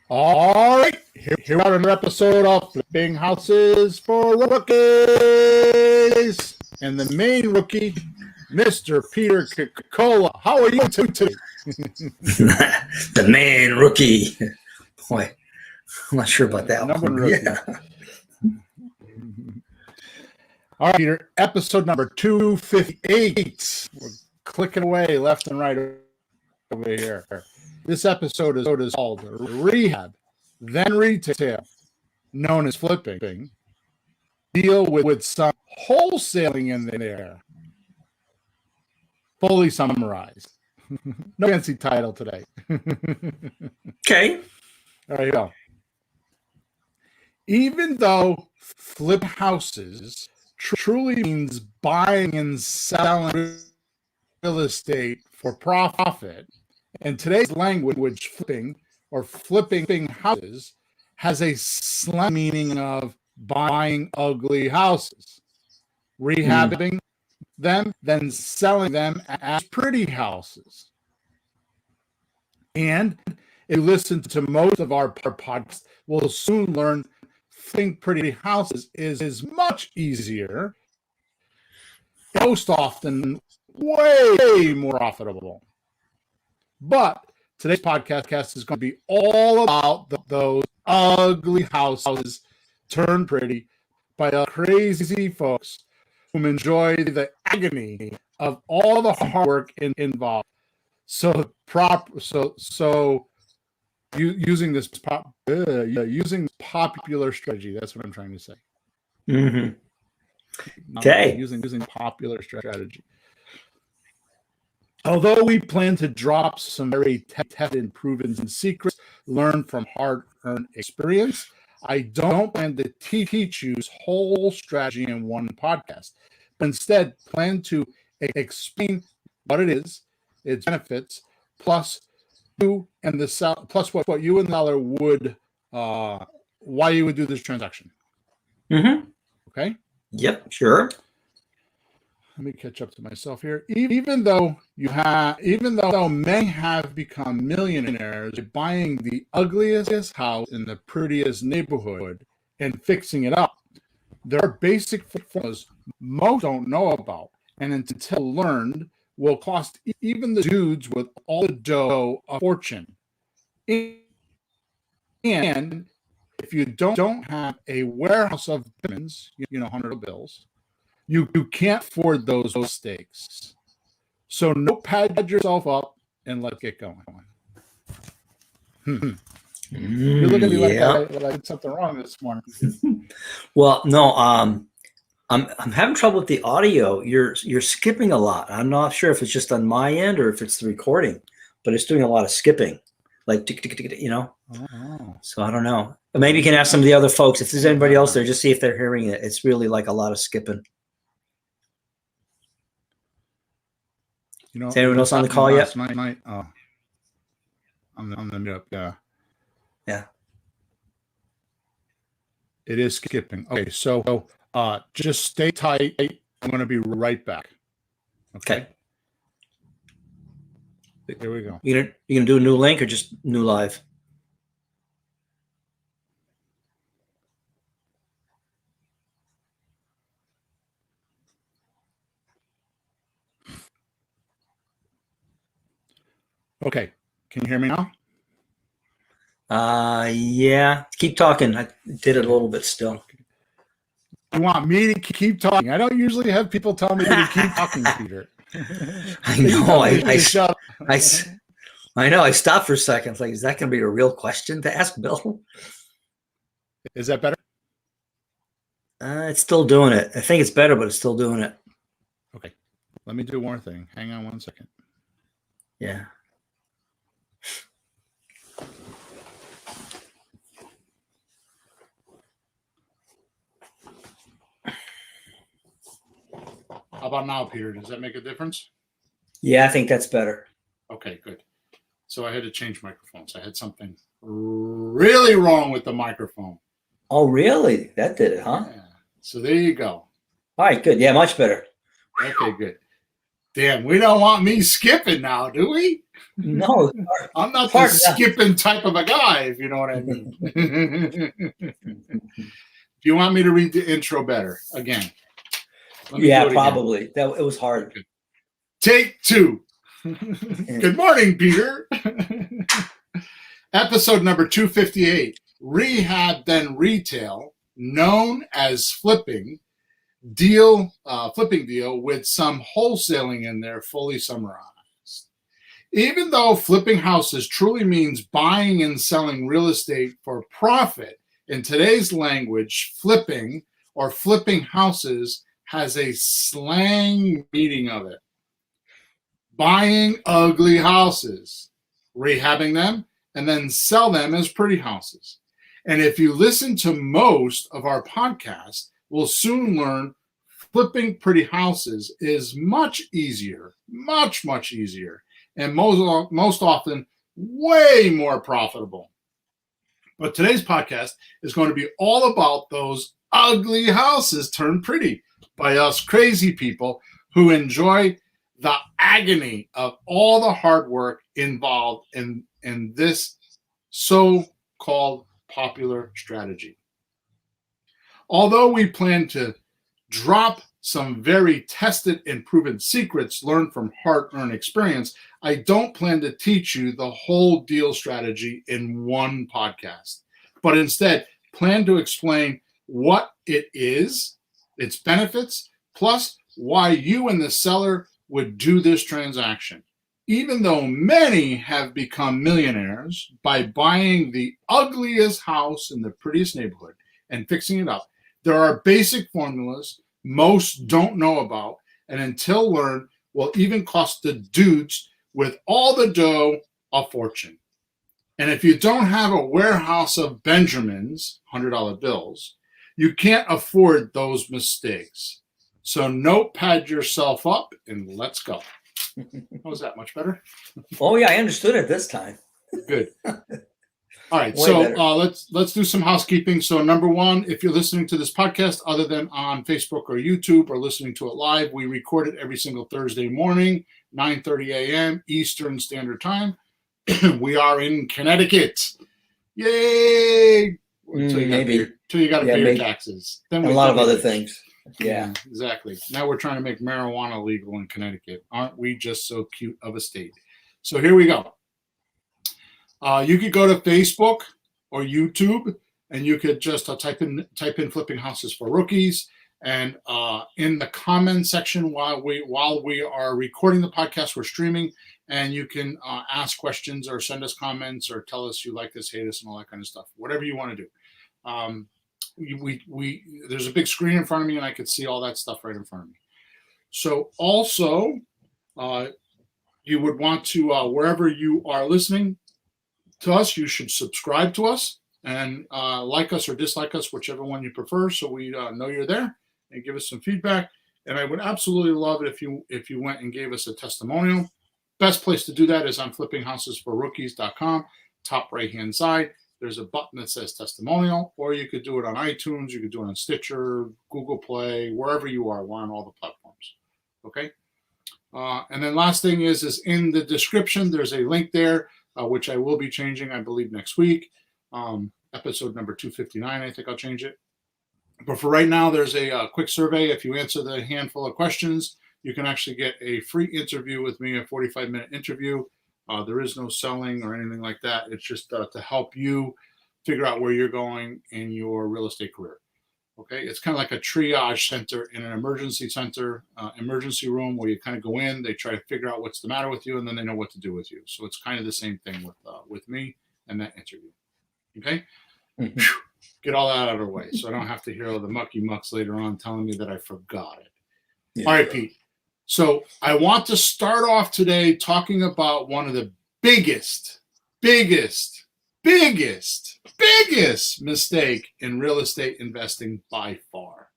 All right, here we are, another episode of Flipping Houses for Rookies. And the main rookie, Mr. Peter Cola. How are you today? The main rookie. Boy, I'm not sure about that number one. Yeah. All right, Peter, episode number 258. We're clicking away left and right over here. This episode is called Rehab, then Retail, known as flipping. Deal with some wholesaling in there. Fully summarized. No fancy title today. Okay. All right, here we go. Even though flip houses truly means buying and selling real estate for profit, in today's language, flipping or flipping houses has a slang meaning of buying ugly houses, rehabbing them, then selling them as pretty houses. And if you listen to most of our podcasts, we'll soon learn flipping pretty houses is much easier, most often way more profitable. But today's podcast is going to be all about those ugly houses turned pretty by crazy folks who enjoy the agony of all the hard work involved. Using this popular strategy. That's what I'm trying to say. Mm-hmm. Okay. Using popular strategy. Although we plan to drop some very tested and proven secrets learned from hard-earned experience, I don't plan to teach you this whole strategy in one podcast, but instead plan to explain what it is, its benefits, plus you and the seller, plus what you and the seller would, why you would do this transaction. Mm-hmm. Okay. Yep. Sure. Let me catch up to myself here. Even though many have become millionaires by buying the ugliest house in the prettiest neighborhood and fixing it up, there are basic formulas most don't know about, and until learned, will cost even the dudes with all the dough a fortune. And if you don't have a warehouse of diamonds, $100 bills, you can't afford those mistakes. So notepad yourself up and let's get going. You're looking at me like I did something wrong this morning. Well, no, I'm having trouble with the audio. You're skipping a lot. I'm not sure if it's just on my end or if it's the recording, but it's doing a lot of skipping, like So I don't know. Maybe you can ask some of the other folks if there's anybody else there. Just see if they're hearing it. It's really like a lot of skipping. Is anyone else on the call yet? I'm the mute. Yeah. It is skipping. Okay, so just stay tight. I'm going to be right back. Okay. Here we go. You gonna do a new link or just new live? Okay. Can you hear me now? Yeah. Keep talking. I did it a little bit still. You want me to keep talking? I don't usually have people tell me to keep talking, Peter. I know. I know. I stopped for a second. It's like, is that going to be a real question to ask Bill? Is that better? It's still doing it. I think it's better, but it's still doing it. Okay. Let me do one more thing. Hang on one second. Yeah. How about now, Peter? Does that make a difference? Yeah, I think that's better. Okay, good. So I had to change microphones. I had something really wrong with the microphone. Oh, really? That did it, huh? Yeah. So there you go. All right, good. Yeah, much better. Okay, good. Damn, we don't want me skipping now, do we? No, I'm not the hard. skipping type of a guy, if you know what I mean. Do you want me to read the intro better again? Let me do Yeah, it again. probably. It was hard. Okay. Take 2. Good morning, Peter. Episode number 258. Rehab then retail, known as flipping deal with some wholesaling in there, fully summarized. Even though flipping houses truly means buying and selling real estate for profit, in today's language, flipping or flipping houses has a slang meaning of it. Buying ugly houses, rehabbing them, and then sell them as pretty houses. And if you listen to most of our podcast, we'll soon learn flipping pretty houses is much easier, much easier, and most often way more profitable. But today's podcast is going to be all about those ugly houses turned pretty by us crazy people who enjoy the agony of all the hard work involved in this so-called popular strategy. Although we plan to drop some very tested and proven secrets learned from hard-earned experience, I don't plan to teach you the whole deal strategy in one podcast, but instead plan to explain what it is, its benefits, plus why you and the seller would do this transaction. Even though many have become millionaires by buying the ugliest house in the prettiest neighborhood and fixing it up, there are basic formulas most don't know about, and until learned, will even cost the dudes with all the dough a fortune. And if you don't have a warehouse of Benjamins, $100 bills, you can't afford those mistakes. So notepad yourself up and let's go. How was that? Much better? Oh yeah, I understood it this time. Good. All right, Way so better. let's do some housekeeping. So number one, if you're listening to this podcast other than on Facebook or YouTube or listening to it live, we record it every single Thursday morning, 9:30 a.m. Eastern Standard Time. We are in Connecticut. Yay! Until you got to pay your taxes. Then and a lot of other things. Yeah, exactly. Now we're trying to make marijuana legal in Connecticut. Aren't we just so cute of a state? So here we go. You could go to Facebook or YouTube, and you could just type in "flipping houses for rookies." And in the comment section while we are recording the podcast, we're streaming, and you can ask questions or send us comments or tell us you like us, hate us, and all that kind of stuff. Whatever you want to do. There's a big screen in front of me, and I could see all that stuff right in front of me. So also, you would want to wherever you are listening to us, you should subscribe to us and like us or dislike us, whichever one you prefer, so we know you're there, and give us some feedback. And I would absolutely love it if you went and gave us a testimonial. Best place to do that is on flippinghousesforrookies.com, top right hand side. There's a button that says testimonial, or you could do it on iTunes, you could do it on Stitcher, Google Play, wherever you are. We're on all the platforms. Okay. And then last thing is in the description, there's a link there, which I will be changing, I believe, next week. Episode number 259, I think I'll change it. But for right now, there's a quick survey. If you answer the handful of questions, you can actually get a free interview with me, a 45-minute interview. There is no selling or anything like that. It's just to help you figure out where you're going in your real estate career. Okay, it's kind of like a triage center in an emergency center, emergency room, where you kind of go in, they try to figure out what's the matter with you, and then they know what to do with you. So it's kind of the same thing with me and that interview. Okay, get all that out of the way, so I don't have to hear all the mucky mucks later on telling me that I forgot it. Yeah. All right, Pete. So I want to start off today talking about one of the biggest mistake in real estate investing by far.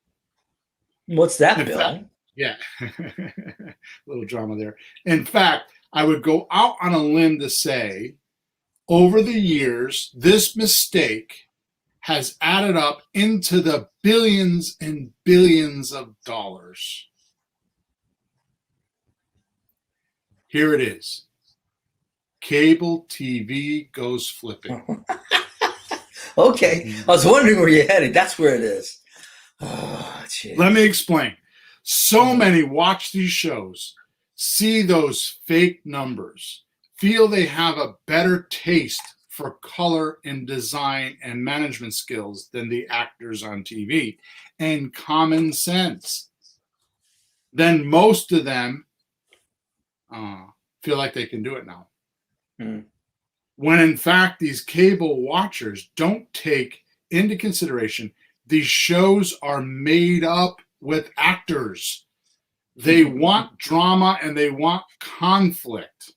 What's that, Bill? Fact, yeah, a little drama there. In fact, I would go out on a limb to say, over the years, this mistake has added up into the billions and billions of dollars. Here it is. cable TV goes flipping. Okay. I was wondering where you're headed. That's where it is. Oh, geez. Let me explain. So many watch these shows, see those fake numbers, feel they have a better taste for color and design and management skills than the actors on TV, and common sense. Then most of them feel like they can do it now. When in fact, these cable watchers don't take into consideration these shows are made up with actors. They want drama and they want conflict.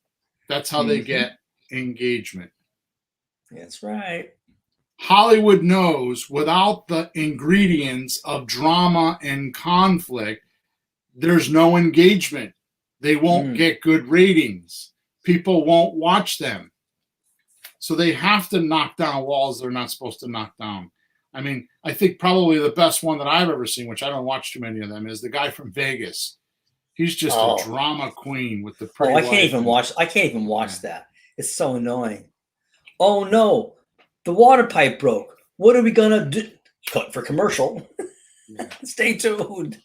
That's how they get engagement. That's right. Hollywood knows without the ingredients of drama and conflict, there's no engagement. They won't get good ratings. People won't watch them. So they have to knock down walls they're not supposed to knock down. I mean, I think probably the best one that I've ever seen, which I don't watch too many of them, is the guy from Vegas. He's just a drama queen with the pretty I can't even watch. I can't even watch that. It's so annoying. Oh no, the water pipe broke. What are we gonna do? Cut for commercial. Stay tuned.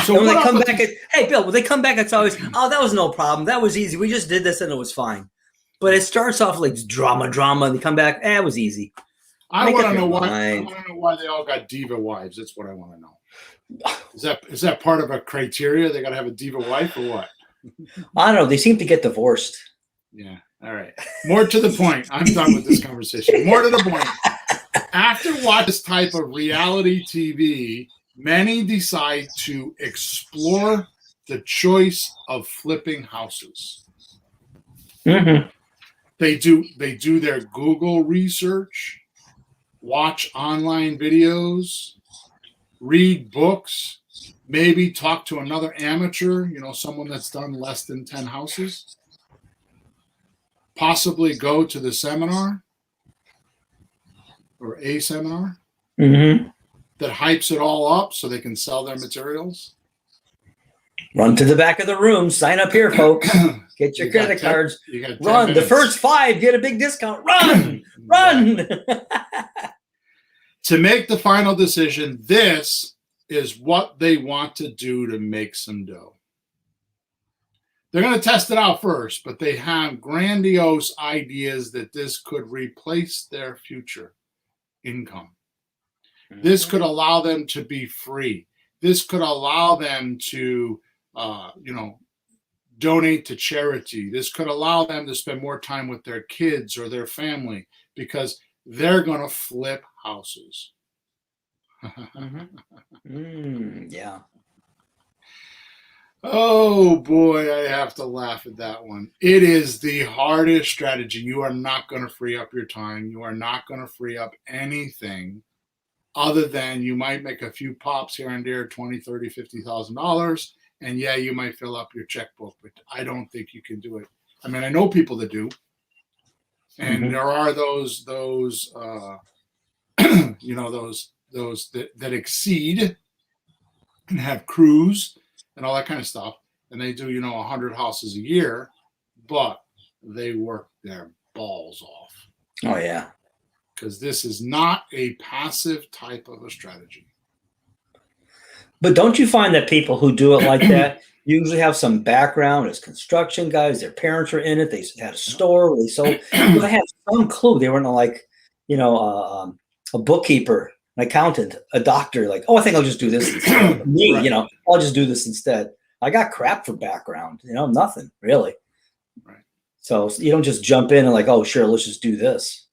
So when they come back, hey Bill, when they come back, it's always, oh, that was no problem. That was easy. We just did this and it was fine. But it starts off like drama, and they come back. It was easy. I want to know why they all got diva wives. That's what I want to know. Is that part of a criteria? They got to have a diva wife or what? I don't know. They seem to get divorced. Yeah. All right. More to the point. I'm done with this conversation. More to the point. After watching this type of reality TV, many decide to explore the choice of flipping houses. They do their Google research, watch online videos, read books, maybe talk to another amateur, someone that's done less than 10 houses, possibly go to the seminar or a seminar that hypes it all up so they can sell their materials. Run to the back of the room. Sign up here, folks. Get your credit cards. Run. The first 5 get a big discount. Run. Run. To make the final decision, this is what they want to do to make some dough. They're going to test it out first, but they have grandiose ideas that this could replace their future income. This could allow them to be free. This could allow them to donate to charity. This could allow them to spend more time with their kids or their family because they're going to flip houses. Yeah. Oh boy, I have to laugh at that one. It is the hardest strategy. You are not going to free up your time. You are not going to free up anything other than you might make a few pops here and there, $20,000, $30,000, $50,000. And yeah, you might fill up your checkbook, but I don't think you can do it. I mean, I know people that do. And there are those that exceed and have crews and all that kind of stuff. And they do, 100 houses a year, but they work their balls off. Oh, yeah. Because this is not a passive type of a strategy. But don't you find that people who do it like that usually have some background as construction guys? Their parents were in it. They had a store where they sold. They had some clue. They weren't like, a bookkeeper, an accountant, a doctor. Like, oh, I think I'll just do this instead. Me, right. I'll just do this instead. I got crap for background. Nothing really. Right. So you don't just jump in and like, oh, sure, let's just do this.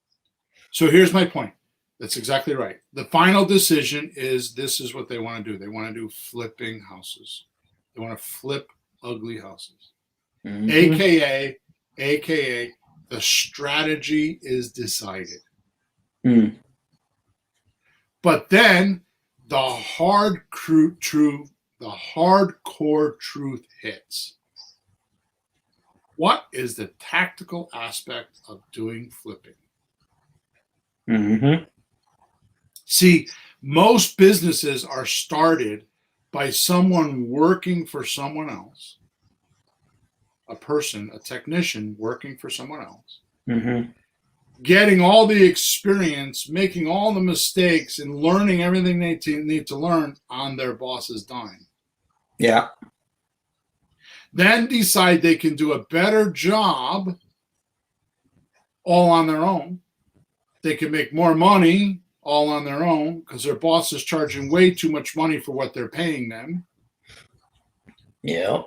So here's my point. That's exactly right. The final decision is this is what they want to do. They want to do flipping houses. They want to flip ugly houses. AKA, the strategy is decided. But then the hardcore truth hits. What is the tactical aspect of doing flipping? See, most businesses are started by someone working for someone else, a person, a technician working for someone else, Mm-hmm. getting all the experience, making all the mistakes, and learning everything they need to learn on their boss's dime. Yeah. Then decide they can do a better job all on their own. They can make more money all on their own because their boss is charging way too much money for what they're paying them. Yeah.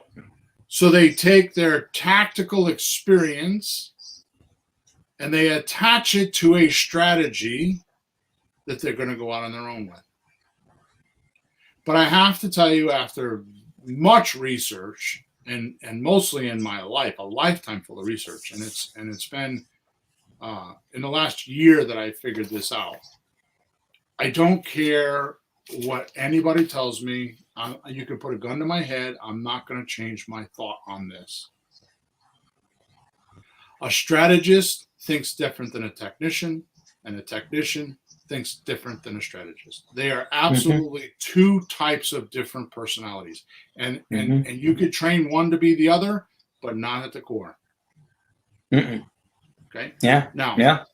So they take their tactical experience and they attach it to a strategy that they're going to go out on their own with. But I have to tell you, after much research, and mostly in my life, a lifetime full of research, and it's been in the last year that I figured this out. I don't care what anybody tells me. You can put a gun to my head. I'm not going to change my thought on this. A strategist thinks different than a technician, and a technician thinks different than a strategist. They are absolutely two types of different personalities. And you could train one to be the other, but not at the core. Okay? Yeah. Now, yeah.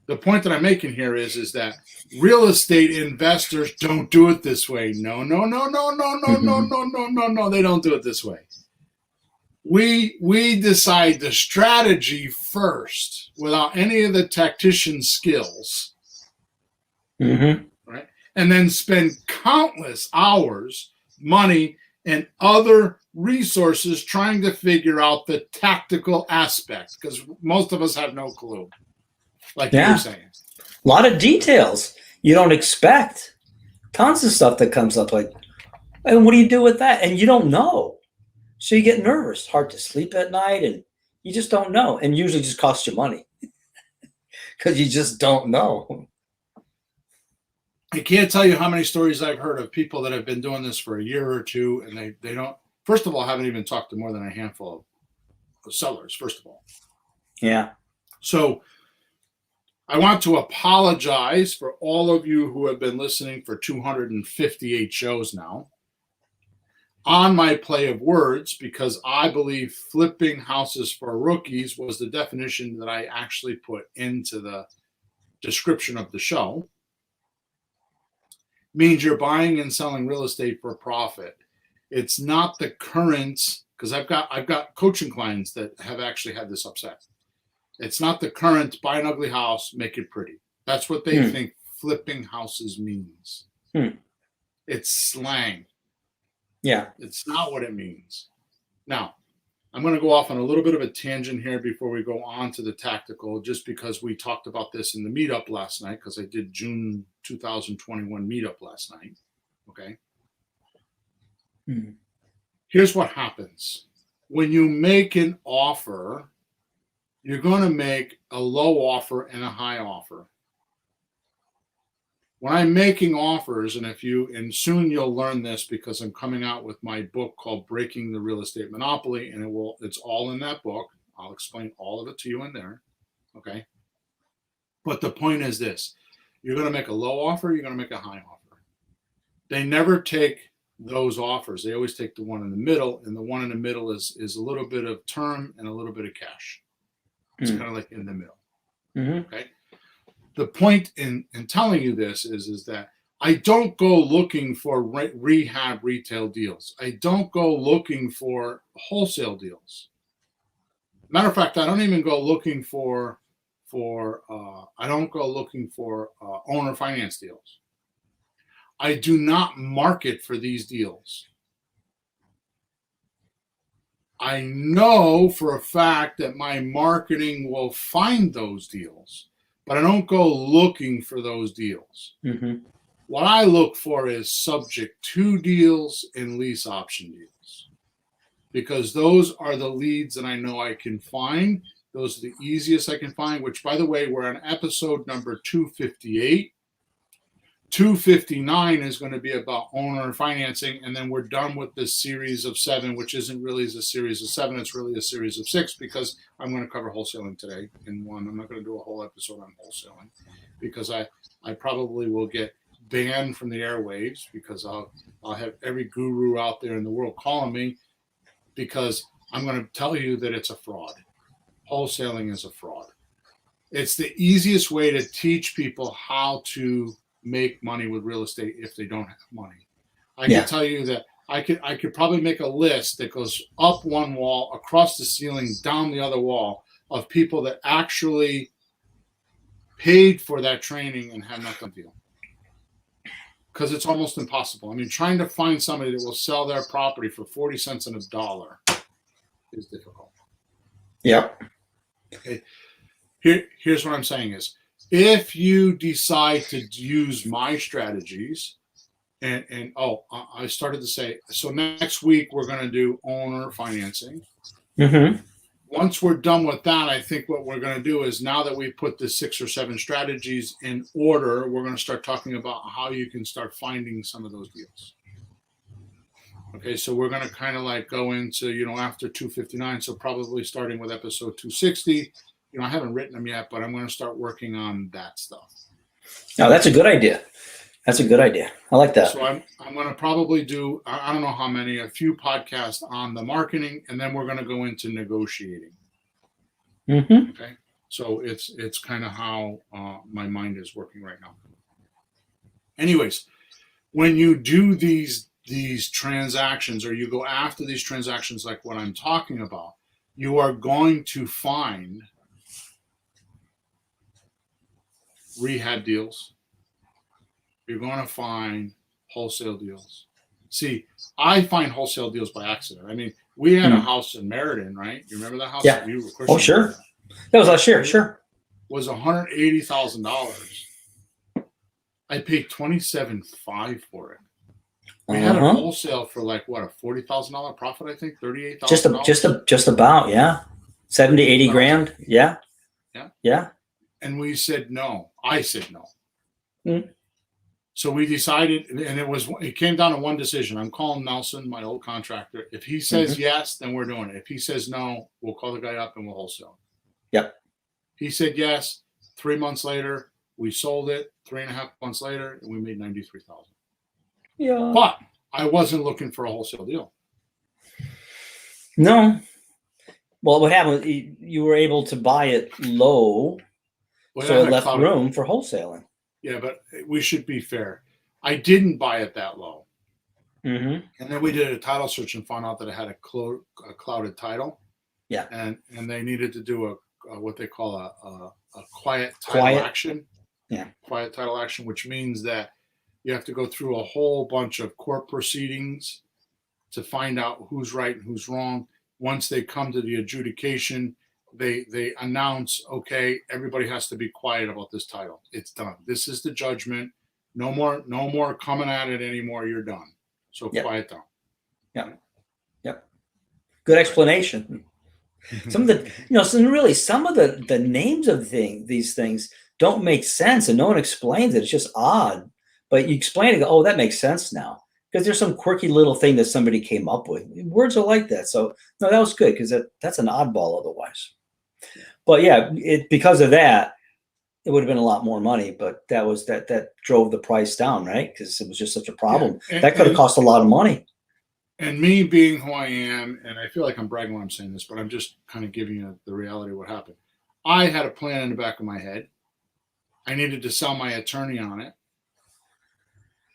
The point that I'm making here is that real estate investors don't do it this way. No. They don't do it this way. We decide the strategy first without any of the tactician skills. Right? And then spend countless hours, money, and other resources trying to figure out the tactical aspect, because most of us have no clue. Like you were saying. A lot of details you don't expect. Tons of stuff that comes up like, and what do you do with that? And you don't know. So you get nervous, hard to sleep at night, and you just don't know. And usually just costs you money because you just don't know. I can't tell you how many stories I've heard of people that have been doing this for a year or two, and they don't, first of all, haven't even talked to more than a handful of sellers, first of all. Yeah. So I want to apologize for all of you who have been listening for 258 shows now on my play of words, because I believe flipping houses for rookies was the definition that I actually put into the description of the show. Means you're buying and selling real estate for profit. It's not the current, because I've got coaching clients that have actually had this upset. It's not the current buy an ugly house, make it pretty. That's what they think flipping houses means. It's slang. Yeah. It's not what it means. Now, I'm going to go off on a little bit of a tangent here before we go on to the tactical, just because we talked about this in the meetup last night, because I did June 2021 meetup last night. Okay. Here's what happens. When you make an offer, you're going to make a low offer and a high offer. When I'm making offers, and soon you'll learn this because I'm coming out with my book called Breaking the Real Estate Monopoly, and it's all in that book. I'll explain all of it to you in there. Okay. But the point is this: you're going to make a low offer, you're going to make a high offer. They never take those offers. They always take the one in the middle, and the one in the middle is a little bit of term and a little bit of cash. It's kind of like in the middle. Okay. The point in telling you this is that I don't go looking for rehab retail deals. I don't go looking for wholesale deals. Matter of fact, I don't even go looking for owner finance deals. I do not market for these deals. I know for a fact that my marketing will find those deals, but I don't go looking for those deals. What I look for is subject to deals and lease option deals, because those are the leads that I know I can find. Those are the easiest I can find, which, by the way, we're on episode number 258. 259 is going to be about owner financing, and then we're done with this series of 7, which isn't really a series of 7, it's really a series of 6, because I'm going to cover wholesaling today in one. I'm not going to do a whole episode on wholesaling, because I probably will get banned from the airwaves, because I'll have every guru out there in the world calling me, because I'm going to tell you that it's a fraud. Wholesaling is a fraud. It's the easiest way to teach people how to make money with real estate if they don't have money. I can tell you that I could probably make a list that goes up one wall, across the ceiling, down the other wall of people that actually paid for that training and have not done the deal. Because it's almost impossible. I mean, trying to find somebody that will sell their property for 40 cents on a dollar is difficult. Yep. Okay. Here's what I'm saying is, if you decide to use my strategies, I started to say, so next week we're going to do owner financing. Mm-hmm. Once we're done with that, I think what we're going to do is, now that we put the 6 or 7 strategies in order, we're going to start talking about how you can start finding some of those deals. Okay, so we're going to kind of like go into, after 259, so probably starting with episode 260. I haven't written them yet, but I'm going to start working on that stuff. Oh, that's a good idea. That's a good idea. I like that. So I'm going to probably do, I don't know how many, a few podcasts on the marketing, and then we're going to go into negotiating. Mm-hmm. Okay, so it's kind of how my mind is working right now. Anyways, when you do these transactions, or you go after these transactions like what I'm talking about, you are going to find rehab deals. You're going to find wholesale deals. See, I find wholesale deals by accident. I mean, we had a house in Meriden, right? You remember that house? Yeah. Oh, sure. That was last year. Sure. Was $180,000. I paid $27,500 for it. We had a wholesale for like what, a $40,000 profit? I think $38,000. Just about, yeah. 70, 80 grand. Yeah. Yeah. Yeah. And we said no. I said no. Mm. So we decided, and it came down to one decision. I'm calling Nelson, my old contractor. If he says yes, then we're doing it. If he says no, we'll call the guy up and we'll wholesale. Yep. He said yes. 3 months later, we sold it. 3.5 months later, and we made $93,000. Yeah. But I wasn't looking for a wholesale deal. No. Well, what happened? You were able to buy it low, so it left room for wholesaling. Yeah, but we should be fair. I didn't buy it that low. Mm-hmm. And then we did a title search and found out that it had a clouded title. Yeah. And they needed to do a what they call a quiet title action. Yeah. Quiet title action, which means that you have to go through a whole bunch of court proceedings to find out who's right and who's wrong. Once they come to the adjudication, they announce, okay, everybody has to be quiet about this title. It's done. This is the judgment. No more coming at it anymore. You're done. So quiet down. Yeah. Yep. Good explanation. Some of the, some of the names of these things don't make sense, and no one explains it. It's just odd. But you explain it, oh, that makes sense now. Because there's some quirky little thing that somebody came up with. Words are like that. So, no, that was good, because that's an oddball otherwise. But yeah, because of that, it would have been a lot more money, but that drove the price down, right? Because it was just such a problem. Yeah. That could have cost a lot of money. And me being who I am, and I feel like I'm bragging when I'm saying this, but I'm just kind of giving you the reality of what happened. I had a plan in the back of my head. I needed to sell my attorney on it.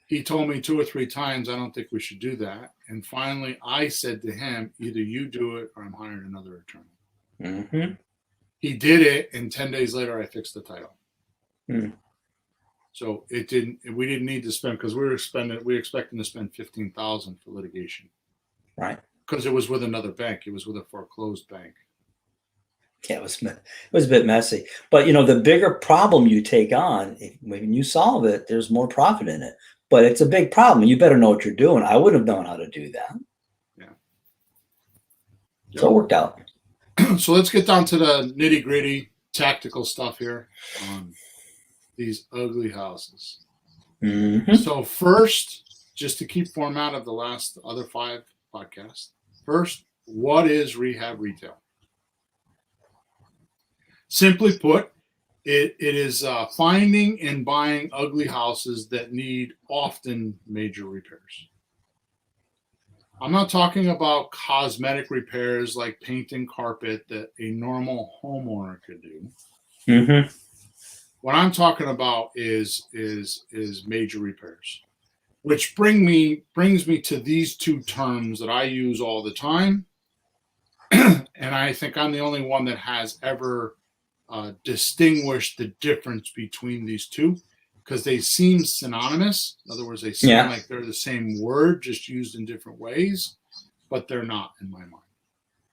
He told me 2 or 3 times, I don't think we should do that. And finally, I said to him, either you do it or I'm hiring another attorney. Mm-hmm. He did it, and 10 days later, I fixed the title. Mm. So we didn't need to spend, because we were expecting to spend $15,000 for litigation. Right. Because it was with another bank. It was with a foreclosed bank. Yeah, it was a bit messy. But, the bigger problem you take on, when you solve it, there's more profit in it. But it's a big problem. You better know what you're doing. I wouldn't have known how to do that. Yeah. So it worked out. So let's get down to the nitty-gritty tactical stuff here on these ugly houses. Mm-hmm. So first, just to keep format of the last other 5 podcasts, first, what is rehab retail? Simply put, it is finding and buying ugly houses that need often major repairs. I'm not talking about cosmetic repairs like painting carpet that a normal homeowner could do. Mm-hmm. What I'm talking about is major repairs, which brings me to these two terms that I use all the time, and I think I'm the only one that has ever distinguished the difference between these two, because they seem synonymous. In other words, they seem like they're the same word, just used in different ways, but they're not in my mind.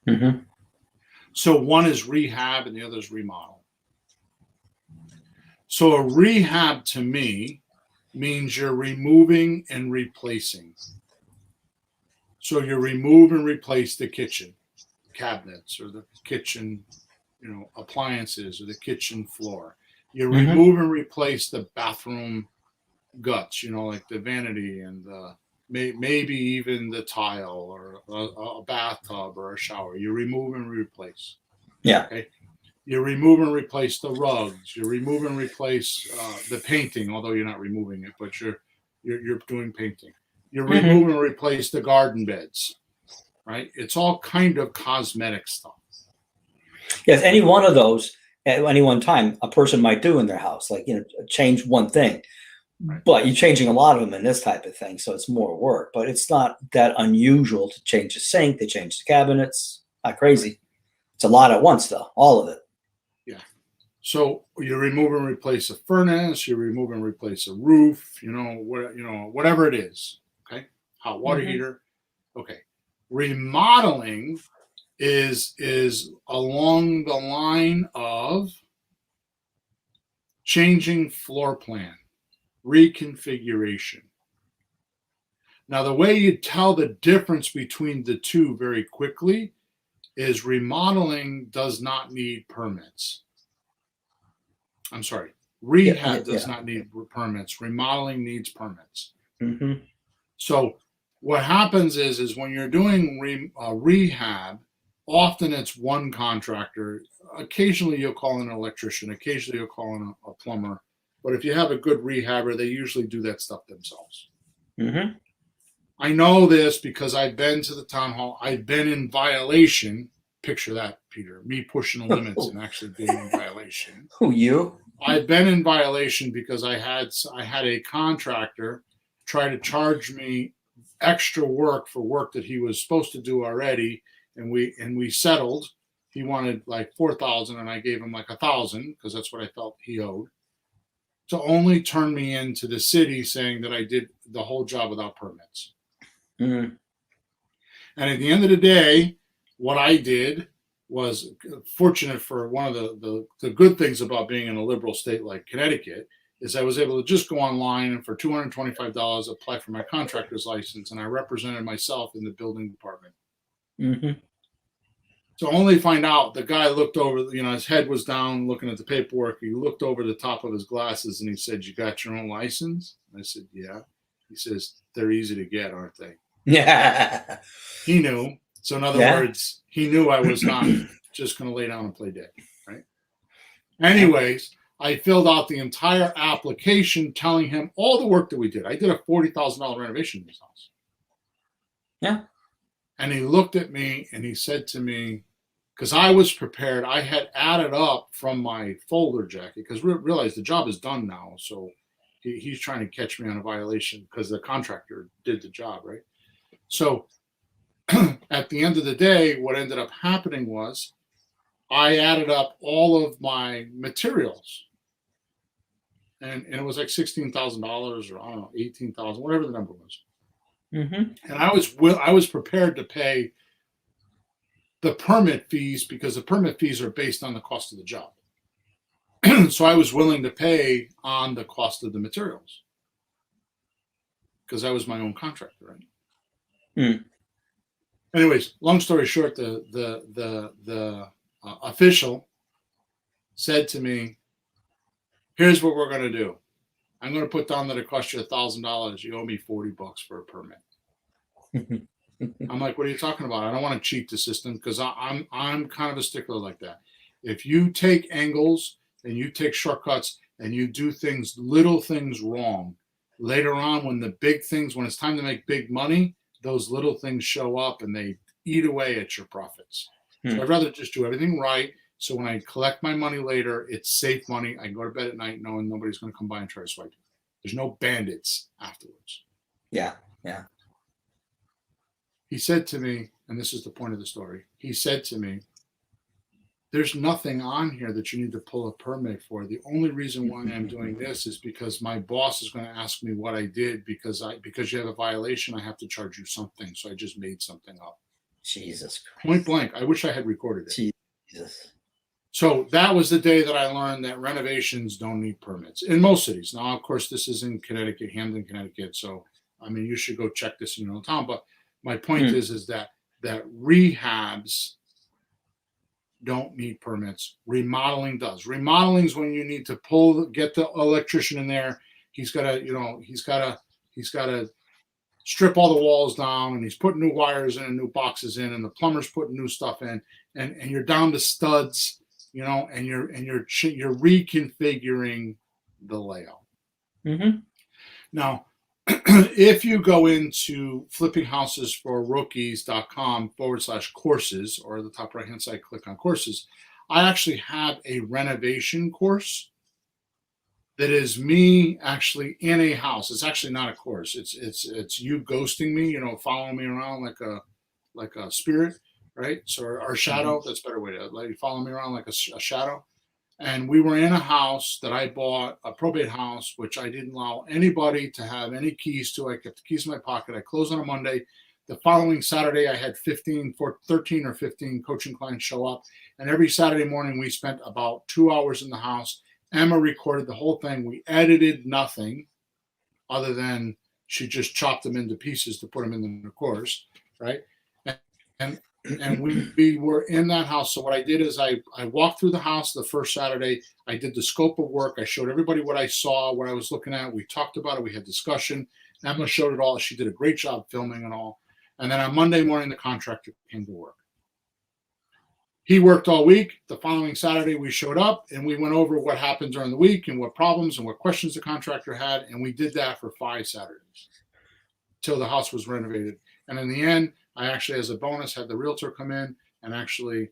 Mm-hmm. So one is rehab and the other is remodel. So a rehab to me means you're removing and replacing. So you remove and replace the kitchen cabinets or the kitchen, appliances or the kitchen floor. You remove and replace the bathroom guts, like the vanity and the maybe even the tile or a bathtub or a shower. You remove and replace. Yeah. Okay. You remove and replace the rugs. You remove and replace the painting, although you're not removing it, but you're doing painting. You remove and replace the garden beds, right? It's all kind of cosmetic stuff. Yes, any one of those at any one time, a person might do in their house, like change one thing. Right. But you're changing a lot of them in this type of thing, so it's more work. But it's not that unusual to change the sink, to change the cabinets. Not crazy. It's a lot at once, though. All of it. Yeah. So you remove and replace a furnace. You remove and replace a roof. Whatever it is. Okay. Hot water heater. Okay. Remodeling is along the line of changing floor plan, reconfiguration. Now, the way you tell the difference between the two very quickly is remodeling does not need permits. I'm sorry, rehab does not need permits. Remodeling needs permits. So what happens is when you're doing rehab, often it's one contractor. Occasionally you'll call in an electrician. Occasionally you'll call in a plumber. But if you have a good rehabber, they usually do that stuff themselves. I know this because I've been to the town hall. I've been in violation. Picture that, Peter. Me pushing the limits and actually being in violation. Who, you? I've been in violation because I had a contractor try to charge me extra work for work that he was supposed to do already, and we settled. He wanted like $4,000, and I gave him like $1,000 because that's what I felt he owed. To only turn me into the city saying that I did the whole job without permits. And at the end of the day, what I did was fortunate for one of the good things about being in a liberal state like Connecticut is I was able to just go online and for $225 apply for my contractor's license, and I represented myself in the building department. To only find out the guy looked over, his head was down looking at the paperwork. He looked over the top of his glasses and he said, "You got your own license?" I said, "Yeah." He says, "They're easy to get, aren't they?" Yeah. He knew. So in other words, he knew I was not just going to lay down and play dead, right? Anyways, I filled out the entire application telling him all the work that we did. I did a $40,000 renovation in his house. Yeah. And he looked at me and he said to me, because I was prepared, I had added up from my folder jacket, because realized the job is done now. So he's trying to catch me on a violation because the contractor did the job, right? So at the end of the day, what ended up happening was I added up all of my materials. And it was like $16,000 or I don't know, $18,000, whatever the number was. And I was prepared to pay the permit fees because the permit fees are based on the cost of the job. So I was willing to pay on the cost of the materials because I was my own contractor, right? Anyways, long story short, the official said to me, "Here's what we're going to do. I'm going to put down that it cost you $1,000. You owe me $40 for a permit." I'm like, "What are you talking about? I don't want to cheat the system because I'm kind of a stickler like that. If you take angles and you take shortcuts and you do little things wrong, later on when it's time to make big money, those little things show up and they eat away at your profits. Hmm. So I'd rather just do everything right. So when I collect my money later, it's safe money. I can go to bed at night knowing nobody's going to come by and try to swipe it. There's no bandits afterwards. Yeah. Yeah. He said to me, and this is the point of the story, he said to me, there's nothing on here that you need to pull a permit for. The only reason why I'm doing this is because my boss is going to ask me what I did because you have a violation, I have to charge you something. So I just made something up. Jesus Christ. Point blank. I wish I had recorded it. Jesus. So that was the day that I learned that renovations don't need permits in most cities. Now, of course, this is in Connecticut, Hamden, Connecticut. So, I mean, you should go check this in your own town. But my point is that rehabs don't need permits. Remodeling does. Remodeling is when you need to get the electrician in there. He's got to strip all the walls down, and he's putting new wires in and new boxes in, and the plumber's putting new stuff in, and you're down to studs, and you're reconfiguring the layout. Mm-hmm. Now, if you go into flippinghousesforrookies.com/courses, or the top right hand side, click on courses, I actually have a renovation course that is me actually in a house. It's actually not a course. It's you ghosting me, following me around like a spirit, right? So our shadow. That's a better way to let you follow me around like a shadow. And we were in a house that I bought, a probate house, which I didn't allow anybody to have any keys to. I kept the keys in my pocket. I closed on a Monday. The following Saturday, I had 13 or 15 coaching clients show up. And every Saturday morning, we spent about 2 hours in the house. Emma recorded the whole thing. We edited nothing other than she just chopped them into pieces to put them in the course, right? And we were in that house. So what I did is I walked through the house the first Saturday. I did the scope of work. I showed everybody what I saw, what I was looking at. We talked about it. We had discussion. Emma showed it all. She did a great job filming and all. And then on Monday morning, the contractor came to work. He worked all week. The following Saturday, we showed up and we went over what happened during the week and what problems and what questions the contractor had. And we did that for 5 Saturdays till the house was renovated. And in the end, I actually, as a bonus, had the realtor come in and actually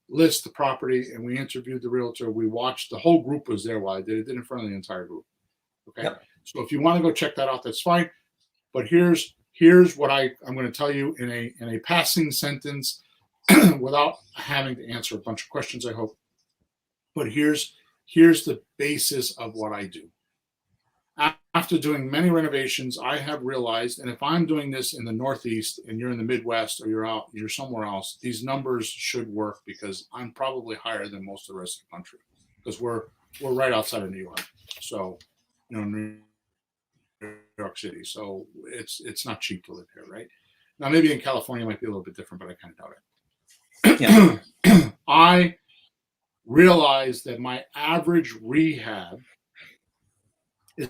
list the property. And we interviewed the realtor. We watched, the whole group was there while I did it. Did in front of the entire group. Okay. Yep. So if you want to go check that out, that's fine. But here's what I'm going to tell you in a passing sentence without having to answer a bunch of questions, I hope. But here's the basis of what I do. After doing many renovations, I have realized, and if I'm doing this in the Northeast and you're in the Midwest or you're somewhere else, these numbers should work because I'm probably higher than most of the rest of the country because we're right outside of New York. So, New York City. So it's not cheap to live here, right? Now, maybe in California it might be a little bit different, but I kind of doubt it. Yeah. I realized that my average rehab is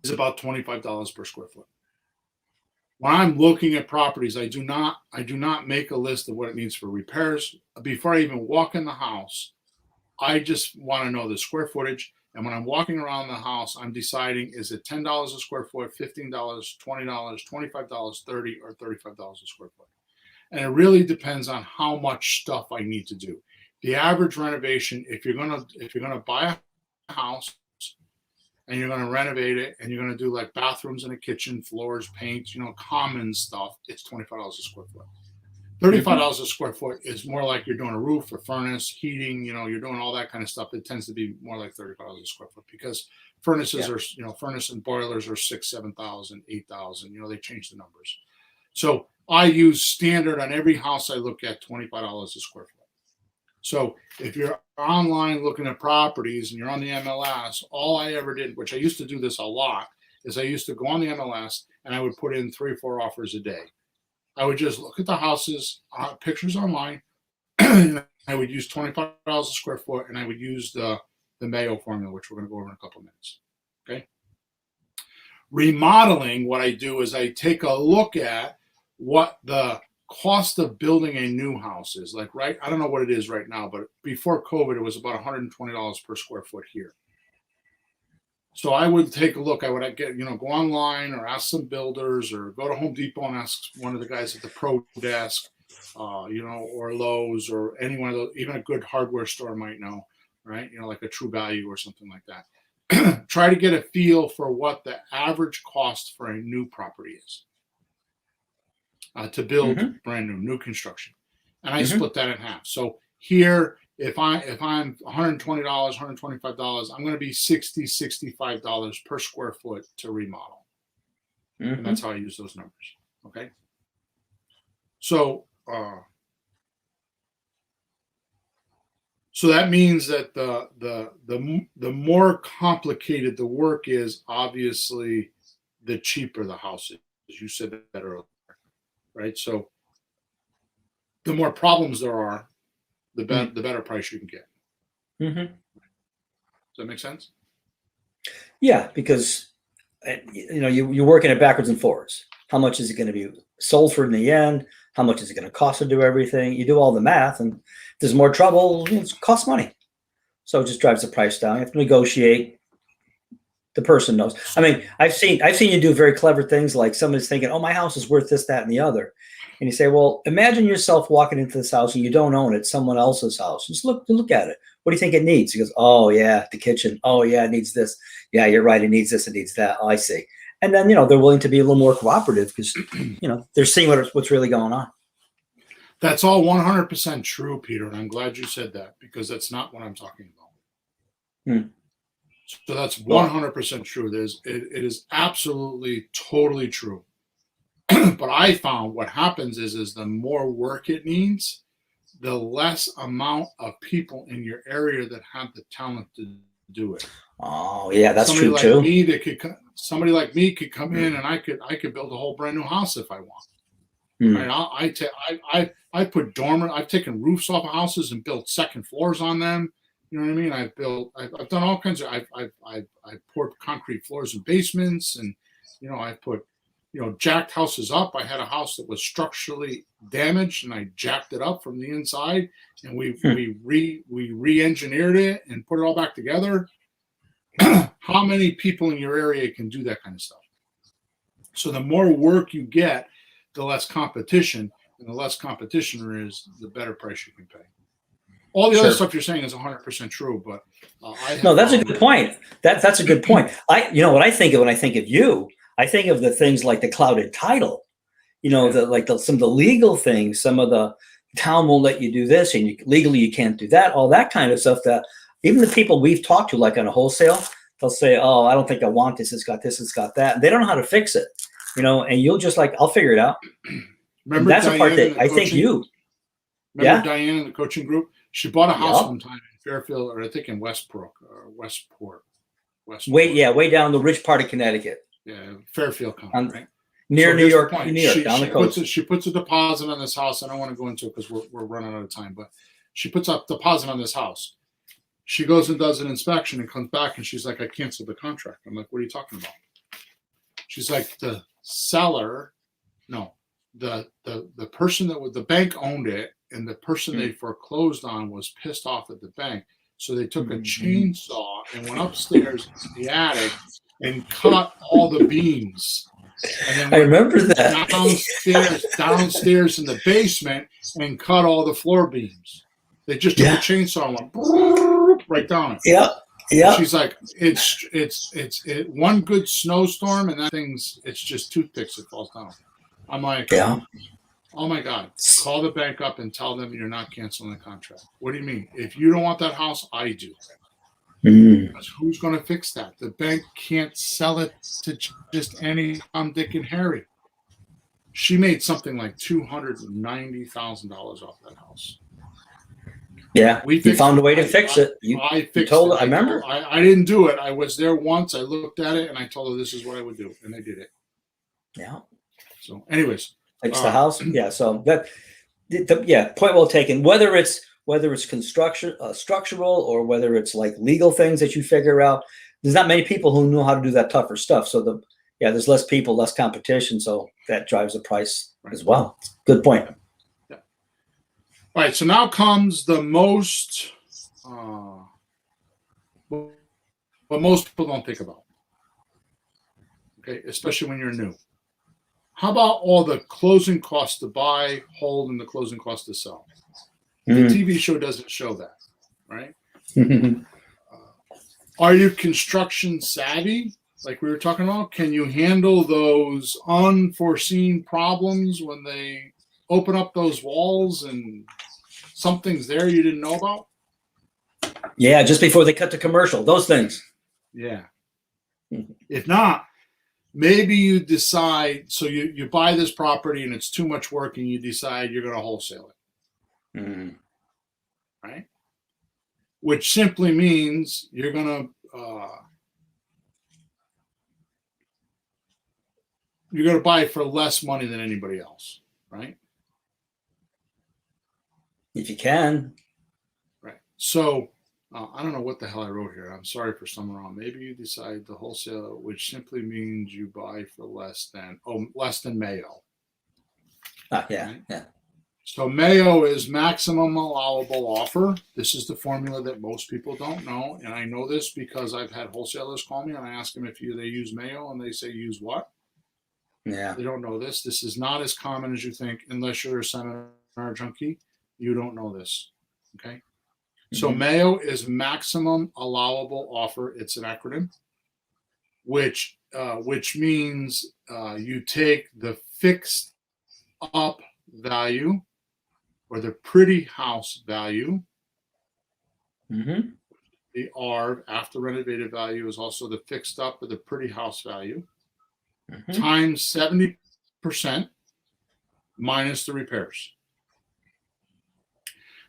about $25 per square foot. When I'm looking at properties, I do not make a list of what it needs for repairs. Before I even walk in the house, I just want to know the square footage. And when I'm walking around the house, I'm deciding, is it $10 a square foot, $15, $20, $25, $30, or $35 a square foot? And it really depends on how much stuff I need to do. The average renovation, if you're gonna buy a house and you're gonna renovate it and you're gonna do like bathrooms and a kitchen, floors, paint, common stuff, it's $25 a square foot. $35 a square foot is more like you're doing a roof, a furnace, heating, you're doing all that kind of stuff. It tends to be more like $35 a square foot because furnaces are, furnace and boilers are $6,000, $7,000, $8,000, they change the numbers. So I use standard on every house I look at, $25 a square foot. So if you're online looking at properties and you're on the MLS, all I ever did, which I used to do this a lot, is I used to go on the MLS and I would put in 3 or 4 offers a day. I would just look at the houses, pictures online. I would use $25 a square foot, and I would use the Mayo formula, which we're going to go over in a couple of minutes. Okay. Remodeling, what I do is I take a look at what the cost of building a new house is. Like, right, I don't know what it is right now, but before COVID, it was about $120 per square foot here. So I would take a look. I would get, go online or ask some builders or go to Home Depot and ask one of the guys at the pro desk, or Lowe's or any one of those, even a good hardware store might know, right? Like a True Value or something like that. Try to get a feel for what the average cost for a new property is to build brand new construction. And I split that in half. So here, if I'm $120, $125, I'm going to be $60, $65 per square foot to remodel. And that's how I use those numbers. Okay. So, so that means that the more complicated the work is, obviously, the cheaper the house is. You said that earlier, right? So the more problems there are, the better price you can get. Does that make sense? Yeah, because you're working it backwards and forwards. How much is it going to be sold for in the end? How much is it going to cost to do everything? You do all the math, and if there's more trouble, it costs money. So it just drives the price down. You have to negotiate. The person knows. I mean, I've seen you do very clever things, like somebody's thinking, "Oh, my house is worth this, that, and the other," and you say, "Well, imagine yourself walking into this house and you don't own it; someone else's house. Just look at it. What do you think it needs?" He goes, "Oh yeah, the kitchen. Oh yeah, it needs this. Yeah, you're right. It needs this. It needs that. Oh, I see." And then they're willing to be a little more cooperative because they're seeing what's really going on. That's all 100% true, Peter, and I'm glad you said that because that's not what I'm talking about. So that's 100% true. It is absolutely, totally true. But I found what happens is the more work it needs, the less amount of people in your area that have the talent to do it. Oh yeah, that's true too. Somebody like me could come in and I could build a whole brand new house if I want. Right? I've taken roofs off of houses and built second floors on them. You know what I mean? I've done all kinds of, I've poured concrete floors in basements, and, I put, jacked houses up. I had a house that was structurally damaged and I jacked it up from the inside, and we re-engineered it and put it all back together. How many people in your area can do that kind of stuff? So the more work you get, the less competition, and the less competition there is, the better price you can pay. All the other stuff you're saying is 100% true, but no, that's a good point. That's a good point. What I think of when I think of you, I think of the things like the clouded title, some of the legal things, some of the town won't let you do this, and legally you can't do that, all that kind of stuff. That even the people we've talked to, like on a wholesale, they'll say, "Oh, I don't think I want this. It's got this. It's got that." And they don't know how to fix it, and you'll just I'll figure it out. Remember, that's a part that I think you. Remember Diane in the coaching group? She bought a house one time in Fairfield, or I think in Westbrook or Westport. Way down the rich part of Connecticut. Yeah, Fairfield County, right? Near New York, down the coast. She puts a deposit on this house. I don't want to go into it because we're running out of time, but she puts up deposit on this house. She goes and does an inspection and comes back and she's like, "I canceled the contract." I'm like, "What are you talking about?" She's like, "The seller, no, the person the bank owned it, and the person they foreclosed on was pissed off at the bank. So they took a chainsaw and went upstairs in the attic and cut all the beams. And then I remember that. Downstairs in the basement and cut all the floor beams. They just took a chainsaw and went right down it." Yeah. She's like, it's one good snowstorm and that it's just toothpicks that falls down. I'm like, "Oh my God, call the bank up and tell them you're not canceling the contract." "What do you mean? If you don't want that house, I do." Because who's going to fix that? The bank can't sell it to just any Tom, Dick, and Harry. She made something like $290,000 off that house. Yeah, we found a way to fix it. I told her. I remember. I didn't do it. I was there once. I looked at it and I told her this is what I would do, and they did it. Yeah. So, anyways. Fix the house. Yeah. So point well taken. Whether it's construction, structural, or whether it's like legal things that you figure out, there's not many people who know how to do that tougher stuff. So there's less people, less competition. So that drives the price as well. Good point. Yeah. All right. So now comes the most but most people don't think about. Okay, especially when you're new. How about all the closing costs to buy, hold, and the closing costs to sell? The TV show doesn't show that, right? Are you construction savvy? Like we were talking about, can you handle those unforeseen problems when they open up those walls and something's there you didn't know about? Yeah, just before they cut the commercial, those things. Yeah. If not, maybe you decide, so you buy this property and it's too much work and you decide you're going to wholesale it. Right? Which simply means you're going to buy for less money than anybody else, right? If you can. Right. So I don't know what the hell I wrote here. I'm sorry for some wrong. Maybe you decide the wholesale, which simply means you buy for less than Mayo. Yeah, right? yeah. So Mayo is maximum allowable offer. This is the formula that most people don't know. And I know this because I've had wholesalers call me and I ask them if they use Mayo and they say use what? Yeah. They don't know this. This is not as common as you think unless you're a seminar junkie. You don't know this. Okay. So Mayo is maximum allowable offer. It's an acronym, which means you take the fixed up value or the pretty house value. The R after renovated value is also the fixed up or the pretty house value times 70% minus the repairs.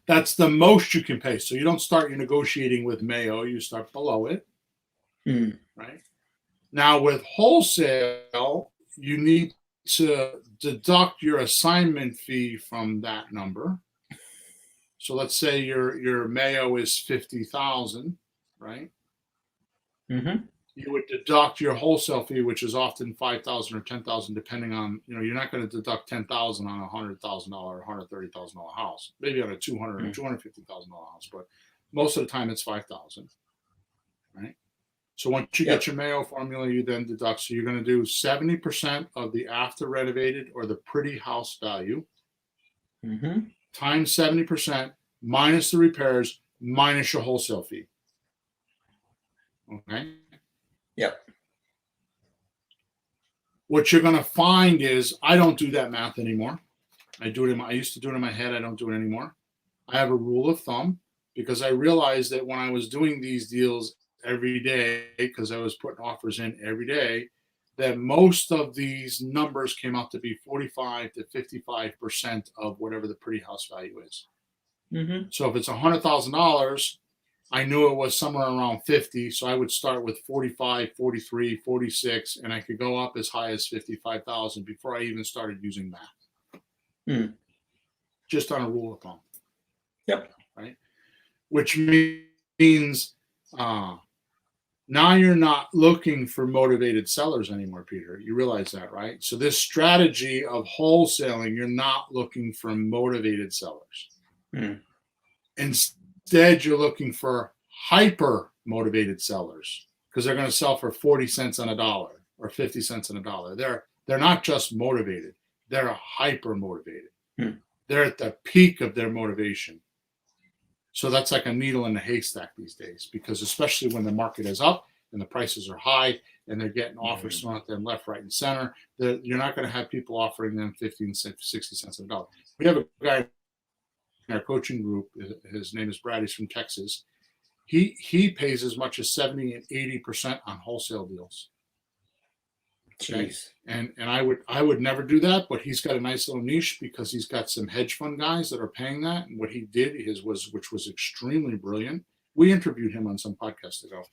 That's the most you can pay. So you don't start your negotiating with Mayo. You start below it. Right? Now with wholesale, you need to deduct your assignment fee from that number. So let's say your Mayo is 50,000, right? You would deduct your wholesale fee, which is often 5,000 or 10,000, depending on, you're not going to deduct 10,000 on a $100,000 or $130,000 house, maybe on a $200,000 or $250,000 house, but most of the time it's 5,000, right? So once you get your Mayo formula, you then deduct. So you're going to do 70% of the after renovated or the pretty house value times 70% minus the repairs minus your wholesale fee. Okay. Yep. What you're going to find is I don't do that math anymore. I used to do it in my head. I don't do it anymore. I have a rule of thumb because I realized that when I was doing these deals every day, because I was putting offers in every day, that most of these numbers came out to be 45 to 55% of whatever the pretty house value is. So if it's $100,000, I knew it was somewhere around 50. So I would start with 45, 43, 46, and I could go up as high as 55,000 before I even started using math. Just on a rule of thumb. Yep. Right. Which means now you're not looking for motivated sellers anymore, Peter. You realize that, right? So this strategy of wholesaling, you're not looking for motivated sellers. Instead, you're looking for hyper motivated sellers because they're going to sell for 40 cents on a dollar or 50 cents on a dollar. They're not just motivated. They're hyper motivated. They're at the peak of their motivation. So that's like a needle in a haystack these days, because especially when the market is up and the prices are high and they're getting offers thrown at them left, right, and center, you're not going to have people offering them 50 cents, 60 cents on a dollar. We have a guy in our coaching group. His name is Brad. He's from Texas. He pays as much as 70 and 80% on wholesale deals. Okay. And I would never do that, but he's got a nice little niche because he's got some hedge fund guys that are paying that. And what he did which was extremely brilliant. We interviewed him on some podcast ago,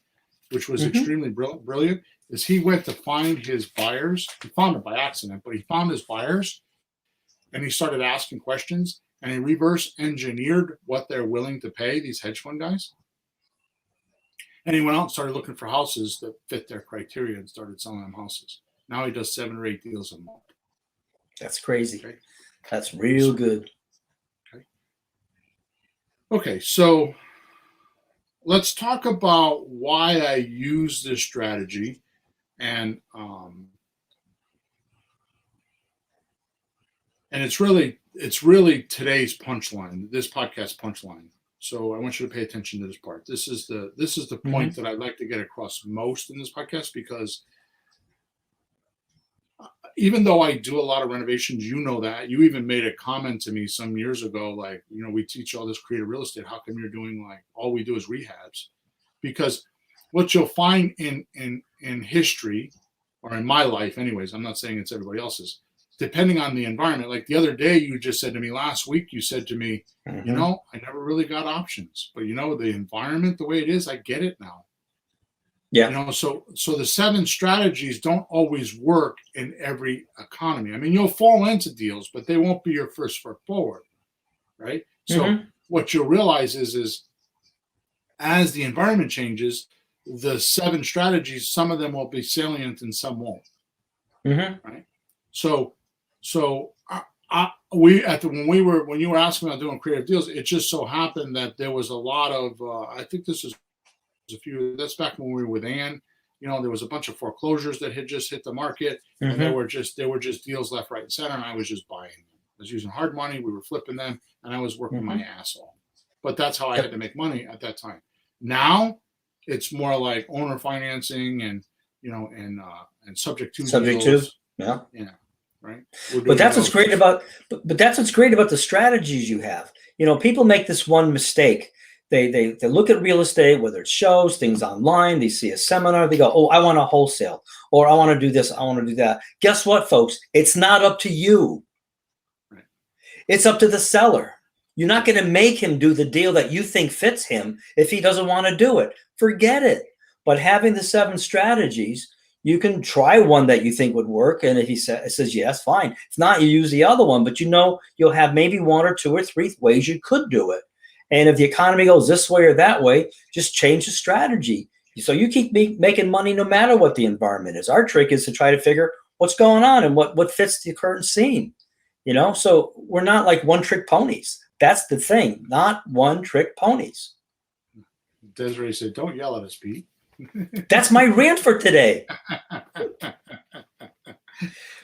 which was extremely brilliant, is he went to find his buyers. He found them by accident, but he found his buyers and he started asking questions and he reverse engineered what they're willing to pay, these hedge fund guys. And he went out and started looking for houses that fit their criteria and started selling them houses. Now he does 7 or 8 deals a month. That's crazy. Okay. That's real good. Okay. So let's talk about why I use this strategy, and it's really today's punchline, this podcast punchline. So I want you to pay attention to this part. This is the point that I'd like to get across most in this podcast, because even though I do a lot of renovations, you know that. You even made a comment to me some years ago, like, we teach all this creative real estate. How come you're doing, like, all we do is rehabs? Because what you'll find in history, or in my life anyways, I'm not saying it's everybody else's, depending on the environment. Like the other day, you just said to me, last week, you said to me, I never really got options, but the environment, the way it is, I get it now. Yeah. So the 7 strategies don't always work in every economy. I mean, you'll fall into deals, but they won't be your first foot forward, right? So what you'll realize is as the environment changes, the 7 strategies, some of them will be salient and some won't. Right? So when you were asking about doing creative deals, it just so happened that there was a lot of I think this is that's back when we were with Ann. There was a bunch of foreclosures that had just hit the market, and there were just deals left, right, and center, and I was just buying them. I was using hard money, we were flipping them, and I was working my ass off. But that's how I had to make money at that time. Now it's more like owner financing and subject to deals. Yeah. Right. But that's what's great about the strategies you have. People make this one mistake. They look at real estate, whether it's shows, things online, they see a seminar, they go, oh, I want to wholesale, or I want to do this, I want to do that. Guess what, folks? It's not up to you. Right. It's up to the seller. You're not going to make him do the deal that you think fits him if he doesn't want to do it. Forget it. But having the 7 strategies, you can try one that you think would work, and if he says yes, fine. If not, you use the other one, but you'll have maybe 1 or 2 or 3 ways you could do it. And if the economy goes this way or that way, just change the strategy. So you keep making money no matter what the environment is. Our trick is to try to figure what's going on and what fits the current scene. So we're not like one-trick ponies. That's the thing, not one-trick ponies. Desiree said, don't yell at us, Pete. That's my rant for today.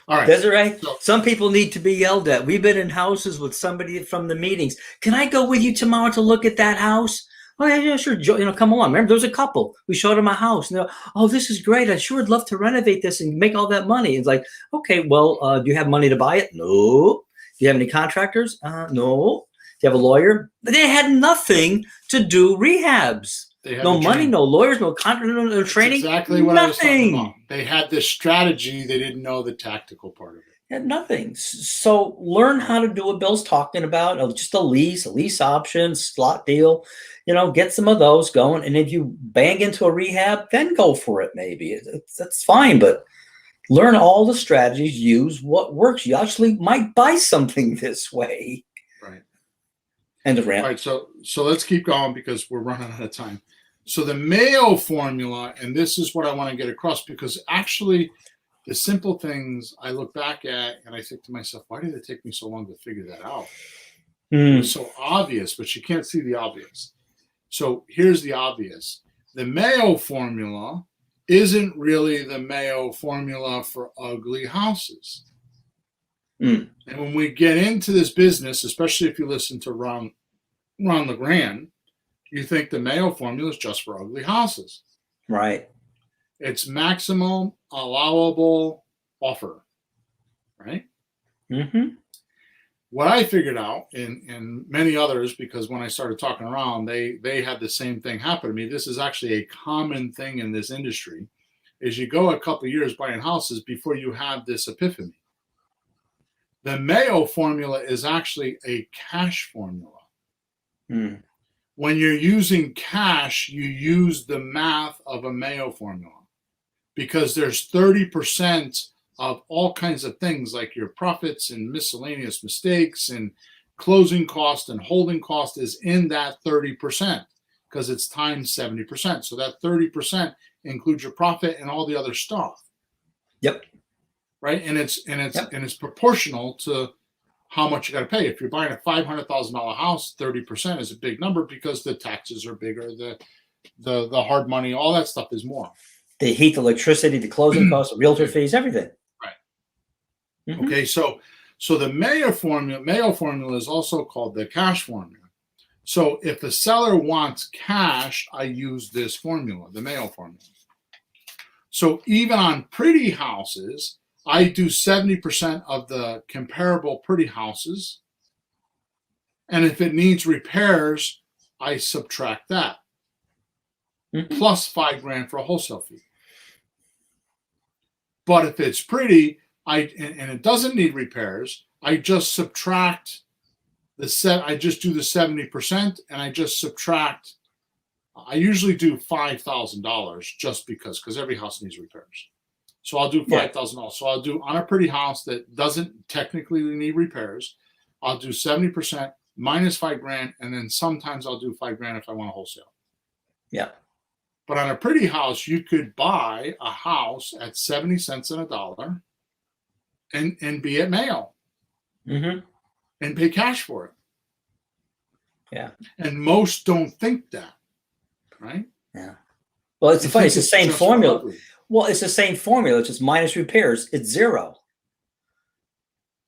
All right. Desiree, some people need to be yelled at. We've been in houses with somebody from the meetings. Can I go with you tomorrow to look at that house? Oh, yeah, sure. Come along. Remember, there was a couple. We showed them a house. And they're, oh, this is great. I sure would love to renovate this and make all that money. It's like, okay, well, do you have money to buy it? No. Do you have any contractors? No. Do you have a lawyer? They had nothing to do rehabs. No money, no lawyers, no contract, no training. That's exactly what I was talking about. They had this strategy. They didn't know the tactical part of it. Had nothing. So learn how to do what Bill's talking about. Just a lease option, slot deal. Get some of those going. And if you bang into a rehab, then go for it. Maybe that's fine. But learn all the strategies. Use what works. You actually might buy something this way. Right. End of rant. All right. So let's keep going because we're running out of time. So the Mayo formula, and this is what I want to get across, because actually the simple things I look back at and I think to myself, why did it take me so long to figure that out? It was so obvious, but you can't see the obvious. So here's the obvious. The Mayo formula isn't really the Mayo formula for ugly houses. And when we get into this business, especially if you listen to Ron LeGrand, you think the Mayo formula is just for ugly houses. Right. It's maximum allowable offer. Right? What I figured out, and many others, because when I started talking around, they had the same thing happen to me. This is actually a common thing in this industry, is you go a couple of years buying houses before you have this epiphany. The Mayo formula is actually a cash formula. When you're using cash, you use the math of a Mayo formula, because there's 30% of all kinds of things like your profits and miscellaneous mistakes and closing cost and holding cost is in that 30%, because it's times 70%. So that 30% includes your profit and all the other stuff. Yep. Right. And it's proportional to how much you got to pay. If you're buying a $500,000 house, 30% is a big number because the taxes are bigger, the the hard money, all that stuff is more. The heat, the electricity, the closing costs, the realtor fees, everything. Right. Okay, so the Mayo formula is also called the cash formula. So if a seller wants cash, I use this formula, the Mayo formula. So even on pretty houses, I do 70% of the comparable pretty houses. And if it needs repairs, I subtract that. Plus $5,000 for a wholesale fee. But if it's pretty, and it doesn't need repairs, I just subtract I just do the 70% and I just subtract. I usually do $5,000 just because every house needs repairs. So I'll do $5,000. So I'll do on a pretty house that doesn't technically need repairs, I'll do 70% minus $5,000, and then sometimes I'll do $5,000 if I want a wholesale. Yeah. But on a pretty house, you could buy a house at 70 cents on a dollar and be at Mayo. And pay cash for it. Yeah. And most don't think that, right? Yeah. Well, it's funny. It's the same formula. Well, it's the same formula. It's just minus repairs. It's zero.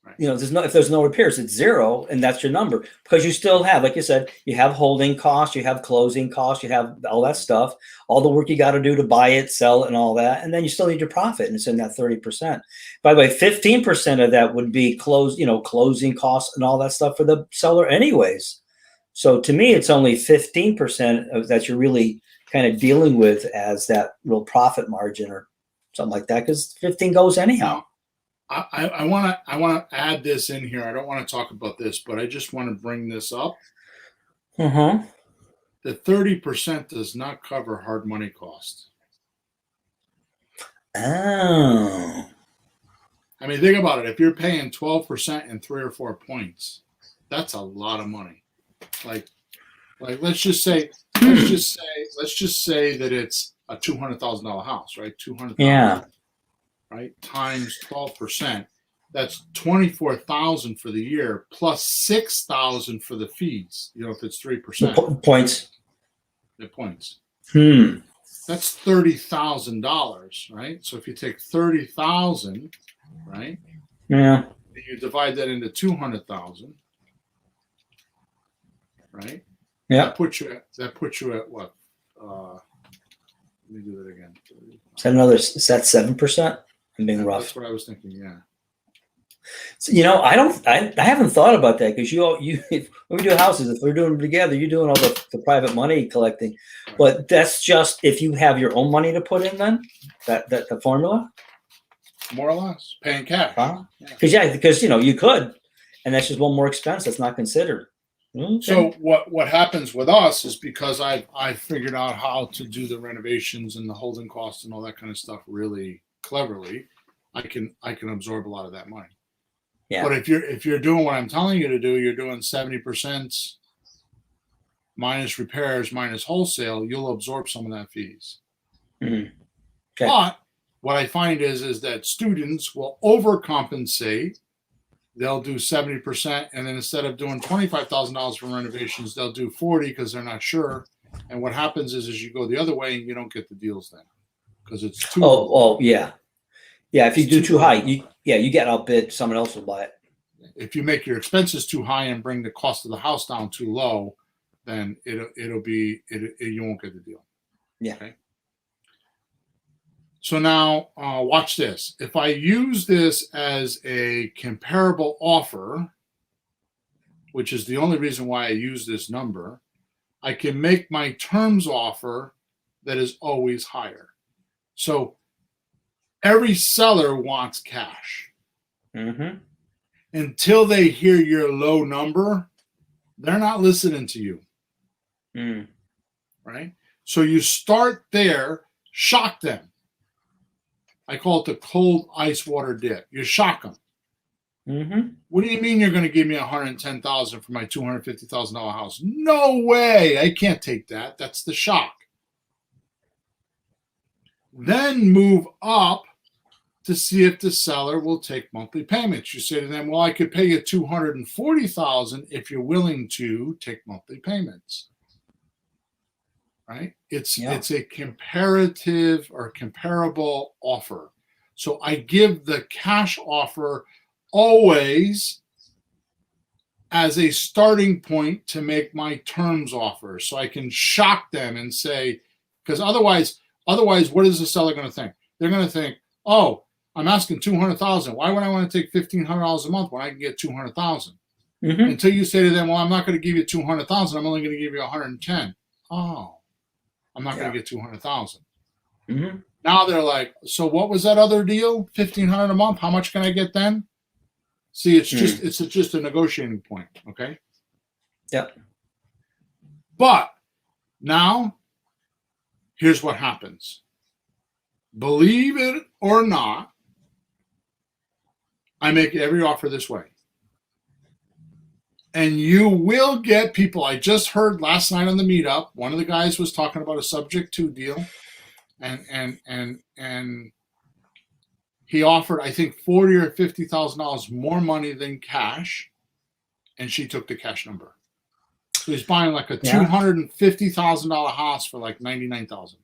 Right. You know, if there's no repairs, it's zero, and that's your number. Because you still have, like you said, you have holding costs, you have closing costs, you have all that stuff, all the work you got to do to buy it, sell it, and all that, and then you still need your profit, and it's in that 30%. By the way, 15% of that would be closing costs and all that stuff for the seller, anyways. So to me, it's only 15% of that you're really kind of dealing with as that real profit margin or something like that, because 15 goes anyhow. I want to add this in here. I don't want to talk about this, but I just want to bring this up. The 30% does not cover hard money costs. Oh. I mean, think about it. If you're paying 12% in 3 or 4 points, that's a lot of money. Like let's just say that it's a $200,000 house, right? $200,000. Yeah. Right, times 12%, that's $24,000 for the year, plus $6,000 for the fees. You know, if it's 3%. Points. The points. That's $30,000, right? So if you take 30,000, right? Yeah. And you divide that into 200,000, right? Yeah. That puts you at what? Let me do that again. Is that 7%? I'm being rough. That's what I was thinking. Yeah. So, I haven't thought about that, because when we do houses, if we're doing them together, you're doing all the private money collecting, but that's just if you have your own money to put in. Then that the formula, more or less, paying cash. Because you could, and that's just one more expense that's not considered. Okay. So what happens with us is, because I figured out how to do the renovations and the holding costs and all that kind of stuff really cleverly, I can absorb a lot of that money. Yeah. But if you're doing what I'm telling you to do, you're doing 70% minus repairs minus wholesale, you'll absorb some of that fees. Okay. But what I find is that students will overcompensate. They'll do 70%, and then instead of doing $25,000 for renovations, they'll do 40 because they're not sure. And what happens is you go the other way and you don't get the deals then, because it's too. Oh yeah. If you do too high, you get outbid. Someone else will buy it. If you make your expenses too high and bring the cost of the house down too low, then you won't get the deal. Yeah. Okay. So now watch this. If I use this as a comparable offer, which is the only reason why I use this number, I can make my terms offer that is always higher. So every seller wants cash. Until they hear your low number, they're not listening to you. Right? So you start there, shock them. I call it the cold ice water dip. You shock them. What do you mean you're going to give me $110,000 for my $250,000 house? No way! I can't take that. That's the shock. Then move up to see if the seller will take monthly payments. You say to them, "Well, I could pay you $240,000 if you're willing to take monthly payments." right? It's a comparative or comparable offer. So I give the cash offer always as a starting point to make my terms offer, so I can shock them and say, because otherwise, what is the seller going to think? They're going to think, oh, I'm asking $200,000. Why would I want to take $1,500 a month when I can get $200,000? Until you say to them, well, I'm not going to give you $200,000. I'm only going to give you $110,000. Oh, I'm not going to get $200,000. Now they're like, so what was that other deal? $1,500 a month. How much can I get then? See, it's just a negotiating point. Okay. Yep. But now, here's what happens. Believe it or not, I make every offer this way. And you will get people. I just heard last night on the meetup, one of the guys was talking about a subject to deal, and he offered, I think, $40,000 or $50,000 more money than cash, and she took the cash number. So he's buying like a $250,000 house for like $99,000.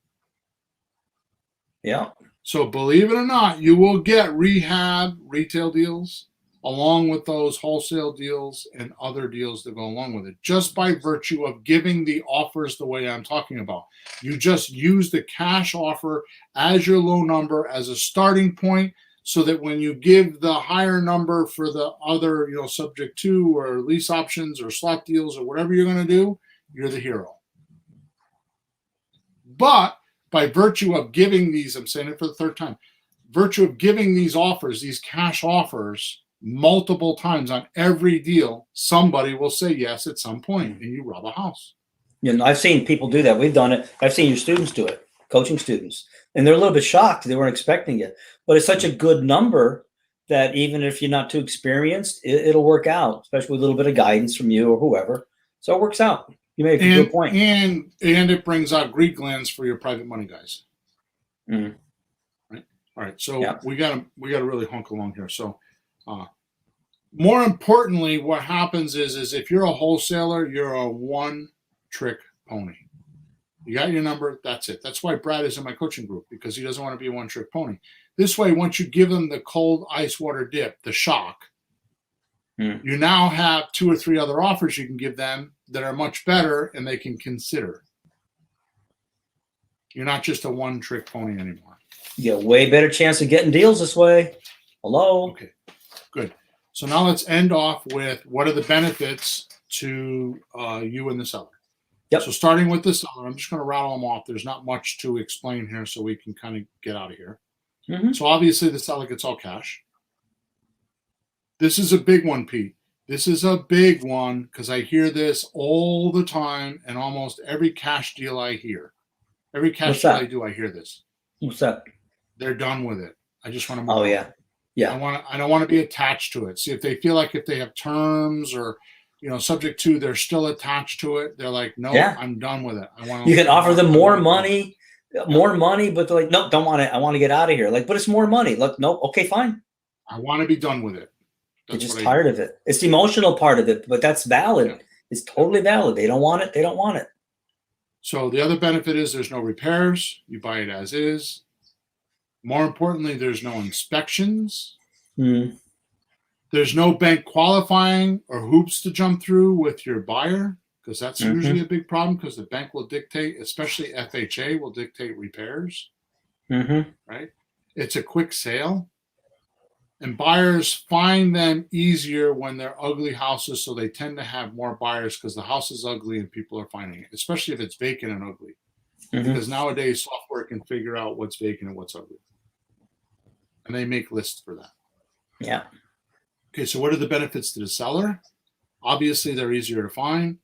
Yeah. So believe it or not, you will get rehab retail deals along with those wholesale deals and other deals that go along with it, just by virtue of giving the offers the way I'm talking about. You just use the cash offer as your low number as a starting point, so that when you give the higher number for the other, subject to or lease options or slot deals or whatever you're going to do, you're the hero. But by virtue of giving these, I'm saying it for the third time, virtue of giving these offers, these cash offers, multiple times on every deal, somebody will say yes at some point, and you rob a house. I've seen people do that. We've done it. I've seen your students do it, coaching students, and they're a little bit shocked. They weren't expecting it, but it's such a good number that even if you're not too experienced, it'll work out, especially with a little bit of guidance from you or whoever. So it works out. You make a good point. And it brings out greed glands for your private money guys. Right. All right. So we gotta really hunk along here. So more importantly, what happens is if you're a wholesaler, you're a one-trick pony. You got your number, that's it. That's why Brad is in my coaching group, because he doesn't want to be a one-trick pony. This way, once you give them the cold ice water dip, the shock, you now have 2 or 3 other offers you can give them that are much better and they can consider. You're not just a one-trick pony anymore. You get a way better chance of getting deals this way. Hello? Okay, good. So now let's end off with what are the benefits to you and the seller. Yep. So starting with the seller, I'm just going to rattle them off. There's not much to explain here, so we can kind of get out of here. So obviously the seller gets all cash. This is a big one, Pete. This is a big one because I hear this all the time, and almost every cash deal I hear. Every cash deal I do, I hear this. What's that? They're done with it. I just want to move on. Yeah. I don't want to be attached to it. See, if they feel like if they have terms or subject to, they're still attached to it. They're like, no, I'm done with it. I want. You can offer them more money, but they're like, nope, don't want it. I want to get out of here. Like, but it's more money. Look, nope, okay, fine. I want to be done with it. They're just tired of it. It's the emotional part of it, but that's valid. Yeah. It's totally valid. They don't want it. They don't want it. So the other benefit is there's no repairs. You buy it as is. More importantly, there's no inspections. There's no bank qualifying or hoops to jump through with your buyer, because that's usually a big problem, because the bank will dictate, especially FHA, will dictate repairs. Right? It's a quick sale. And buyers find them easier when they're ugly houses, so they tend to have more buyers because the house is ugly and people are finding it, especially if it's vacant and ugly. Because nowadays software can figure out what's vacant and what's ugly. And they make lists for that. Yeah. Okay, so what are the benefits to the seller? Obviously, they're easier to find.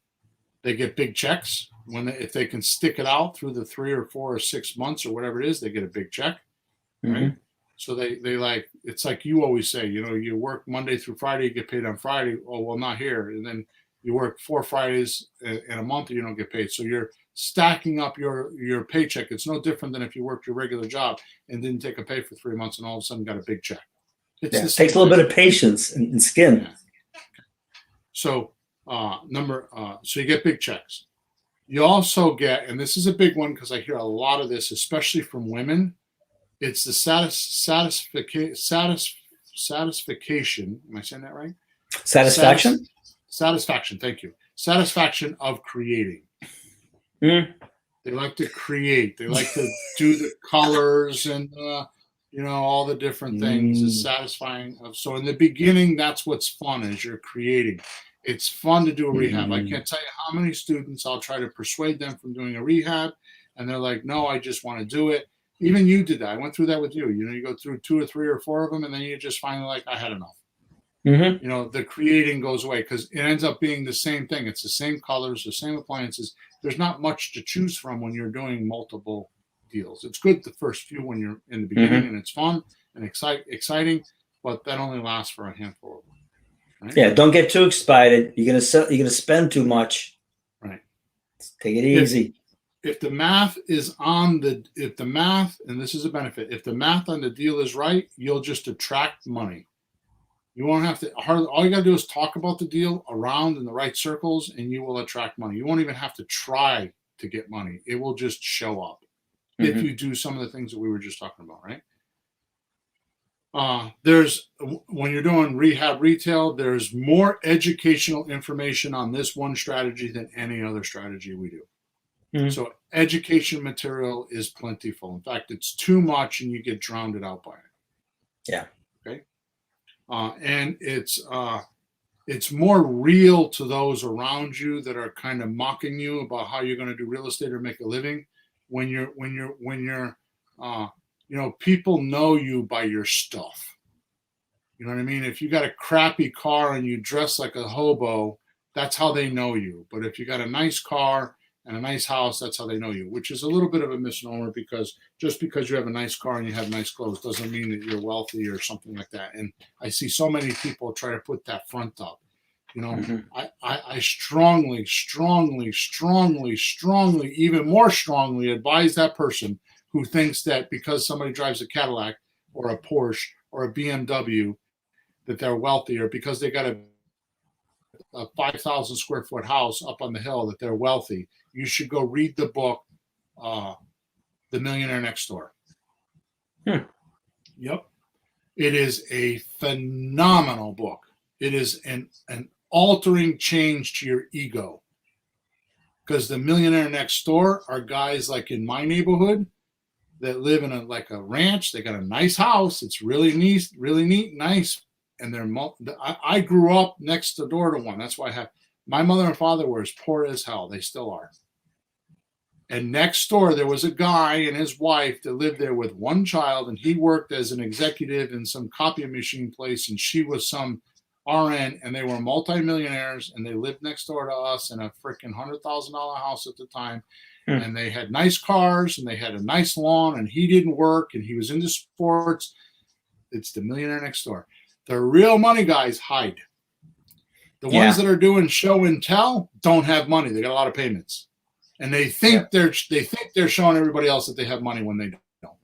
They get big checks. If they can stick it out through the 3 or 4 or 6 months or whatever it is, they get a big check. Right? So they like, it's like you always say, you work Monday through Friday, you get paid on Friday. Oh, well, not here. And then you work 4 Fridays in a month and you don't get paid. So you're stacking up your paycheck. It's no different than if you worked your regular job and didn't take a pay for 3 months and all of a sudden got a big check. It takes a little bit of patience and skin. Yeah. So so you get big checks. You also get, and this is a big one because I hear a lot of this, especially from women, it's the satisfaction. Am I saying that right? Satisfaction? Satisfaction. Thank you. Satisfaction of creating. Mm. They like to create. They like to do the colors and all the different things. It's satisfying. So in the beginning, that's what's fun as you're creating. It's fun to do a rehab. I can't tell you how many students I'll try to persuade them from doing a rehab, and they're like, "No, I just want to do it." Even you did that. I went through that with you. You go through 2 or 3 or 4 of them, and then you just finally like, I had enough. The creating goes away because it ends up being the same thing. It's the same colors, the same appliances. There's not much to choose from when you're doing multiple deals. It's good the first few when you're in the beginning and it's fun and exciting, but that only lasts for a handful of them. Right? Yeah, don't get too excited. You're gonna spend too much. Right. Take it easy. If the math is on and this is a benefit, if the math on the deal is right, you'll just attract money. You won't have to, all you got to do is talk about the deal around in the right circles and you will attract money. You won't even have to try to get money. It will just show up if you do some of the things that we were just talking about, right? When you're doing rehab retail, there's more educational information on this one strategy than any other strategy we do. So education material is plentiful. In fact, it's too much and you get drowned out by it. Yeah. Okay. And it's more real to those around you that are kind of mocking you about how you're going to do real estate or make a living. When you're people know you by your stuff. You know what I mean? If you got a crappy car and you dress like a hobo, that's how they know you. But if you got a nice car and a nice house, that's how they know you, which is a little bit of a misnomer because just because you have a nice car and you have nice clothes doesn't mean that you're wealthy or something like that. And I see so many people try to put that front up. I strongly, even more strongly advise that person who thinks that because somebody drives a Cadillac or a Porsche or a BMW that they're wealthy, or because they got a 5,000 square foot house up on the hill that they're wealthy. You should go read the book, The Millionaire Next Door. Yep. It is a phenomenal book. It is an altering change to your ego. Because the millionaire next door are guys like in my neighborhood that live in a ranch. They got a nice house. It's really neat, nice. And I grew up next door to one. That's why my mother and father were as poor as hell. They still are. And next door, there was a guy and his wife that lived there with one child, and he worked as an executive in some copy machine place, and she was some RN, and they were multimillionaires, and they lived next door to us in a freaking $100,000 house at the time. And they had nice cars, and they had a nice lawn, and he didn't work, and he was into sports. It's the millionaire next door. The real money guys hide. The ones that are doing show and tell don't have money. They got a lot of payments. And they think they're showing everybody else that they have money when they don't.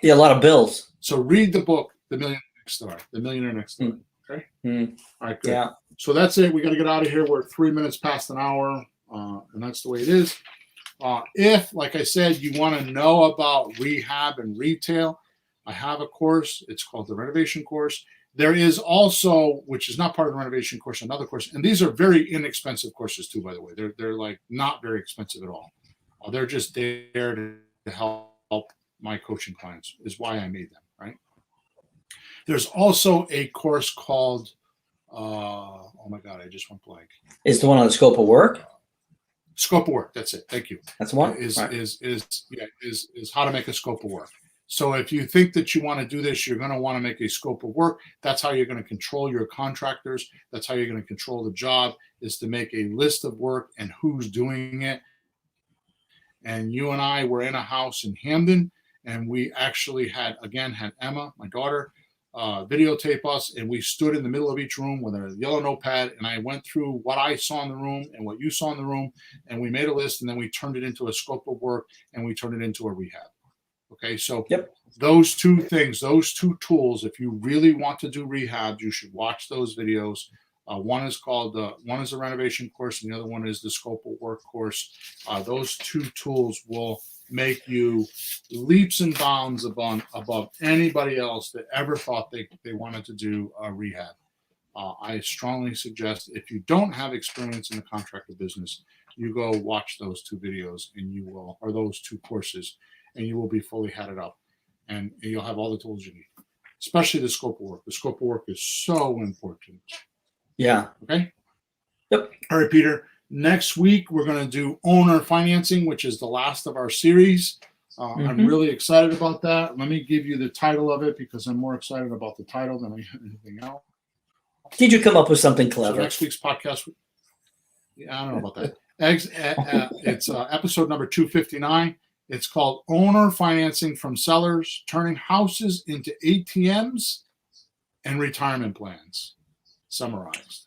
Yeah, a lot of bills. So read the book, The Millionaire Next Door. The Millionaire Next Door. Okay. All right, good. Yeah. So that's it. We got to get out of here. We're 3 minutes past an hour, and that's the way it is. If, like I said, you want to know about rehab and retail, I have a course. It's called the Renovation Course. There is also, which is not part of the renovation course, another course, and these are very inexpensive courses too, by the way. They're like not very expensive at all. They're just there to help my coaching clients, is why I made them, right? There's also a course called, oh my God, I just went blank. Is the one on the scope of work? Scope of work, that's it. Thank you. That's one? Is how to make a scope of work. So if you think that you want to do this, you're going to want to make a scope of work. That's how you're going to control your contractors. That's how you're going to control the job, is to make a list of work and who's doing it. And you and I were in a house in Hamden, and we actually had Emma, my daughter, videotape us, and we stood in the middle of each room with a yellow notepad, and I went through what I saw in the room and what you saw in the room, and we made a list, and then we turned it into a scope of work, and we turned it into a rehab. Okay, so those two things, those two tools, if you really want to do rehab, you should watch those videos. One is a renovation course, and the other one is the scope of work course. Those two tools will make you leaps and bounds above anybody else that ever thought they wanted to do rehab. I strongly suggest, if you don't have experience in the contractor business, you go watch those two videos or those two courses, and you will be fully hatted up, and you'll have all the tools you need, especially the scope of work. The scope of work is so important. Yeah. Okay. Yep. All right, Peter. Next week, we're going to do owner financing, which is the last of our series. I'm really excited about that. Let me give you the title of it, because I'm more excited about the title than anything else. Did you come up with something clever? So next week's podcast, I don't know about that. It's episode number 259. It's called Owner Financing from Sellers, Turning Houses into ATMs and Retirement Plans, summarized.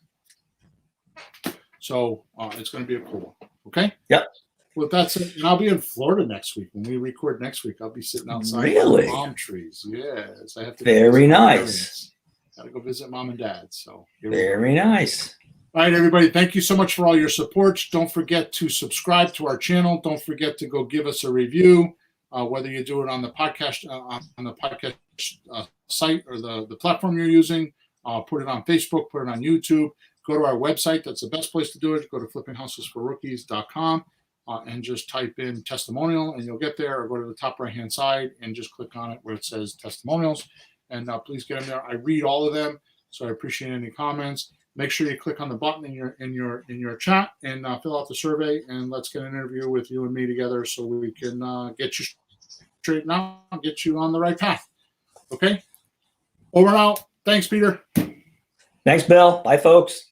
So it's going to be a cool one. Okay? Yep. Well, that's it. And I'll be in Florida next week. When we record next week, I'll be sitting outside Really? with palm trees. Yes. I have to. Very nice. Got to go visit mom and dad. So very nice. All right, everybody. Thank you so much for all your support. Don't forget to subscribe to our channel. Don't forget to go give us a review, whether you do it on the podcast site or the platform you're using. Put it on Facebook. Put it on YouTube. Go to our website. That's the best place to do it. Go to flippinghousesforrookies.com and just type in testimonial, and you'll get there. Or go to the top right-hand side and just click on it where it says testimonials. And please get them there. I read all of them, so I appreciate any comments. Make sure you click on the button in your chat and fill out the survey, and let's get an interview with you and me together, so we can get you straightened out, get you on the right path. Okay. Over and out. Thanks, Peter. Thanks, Bill. Bye, folks.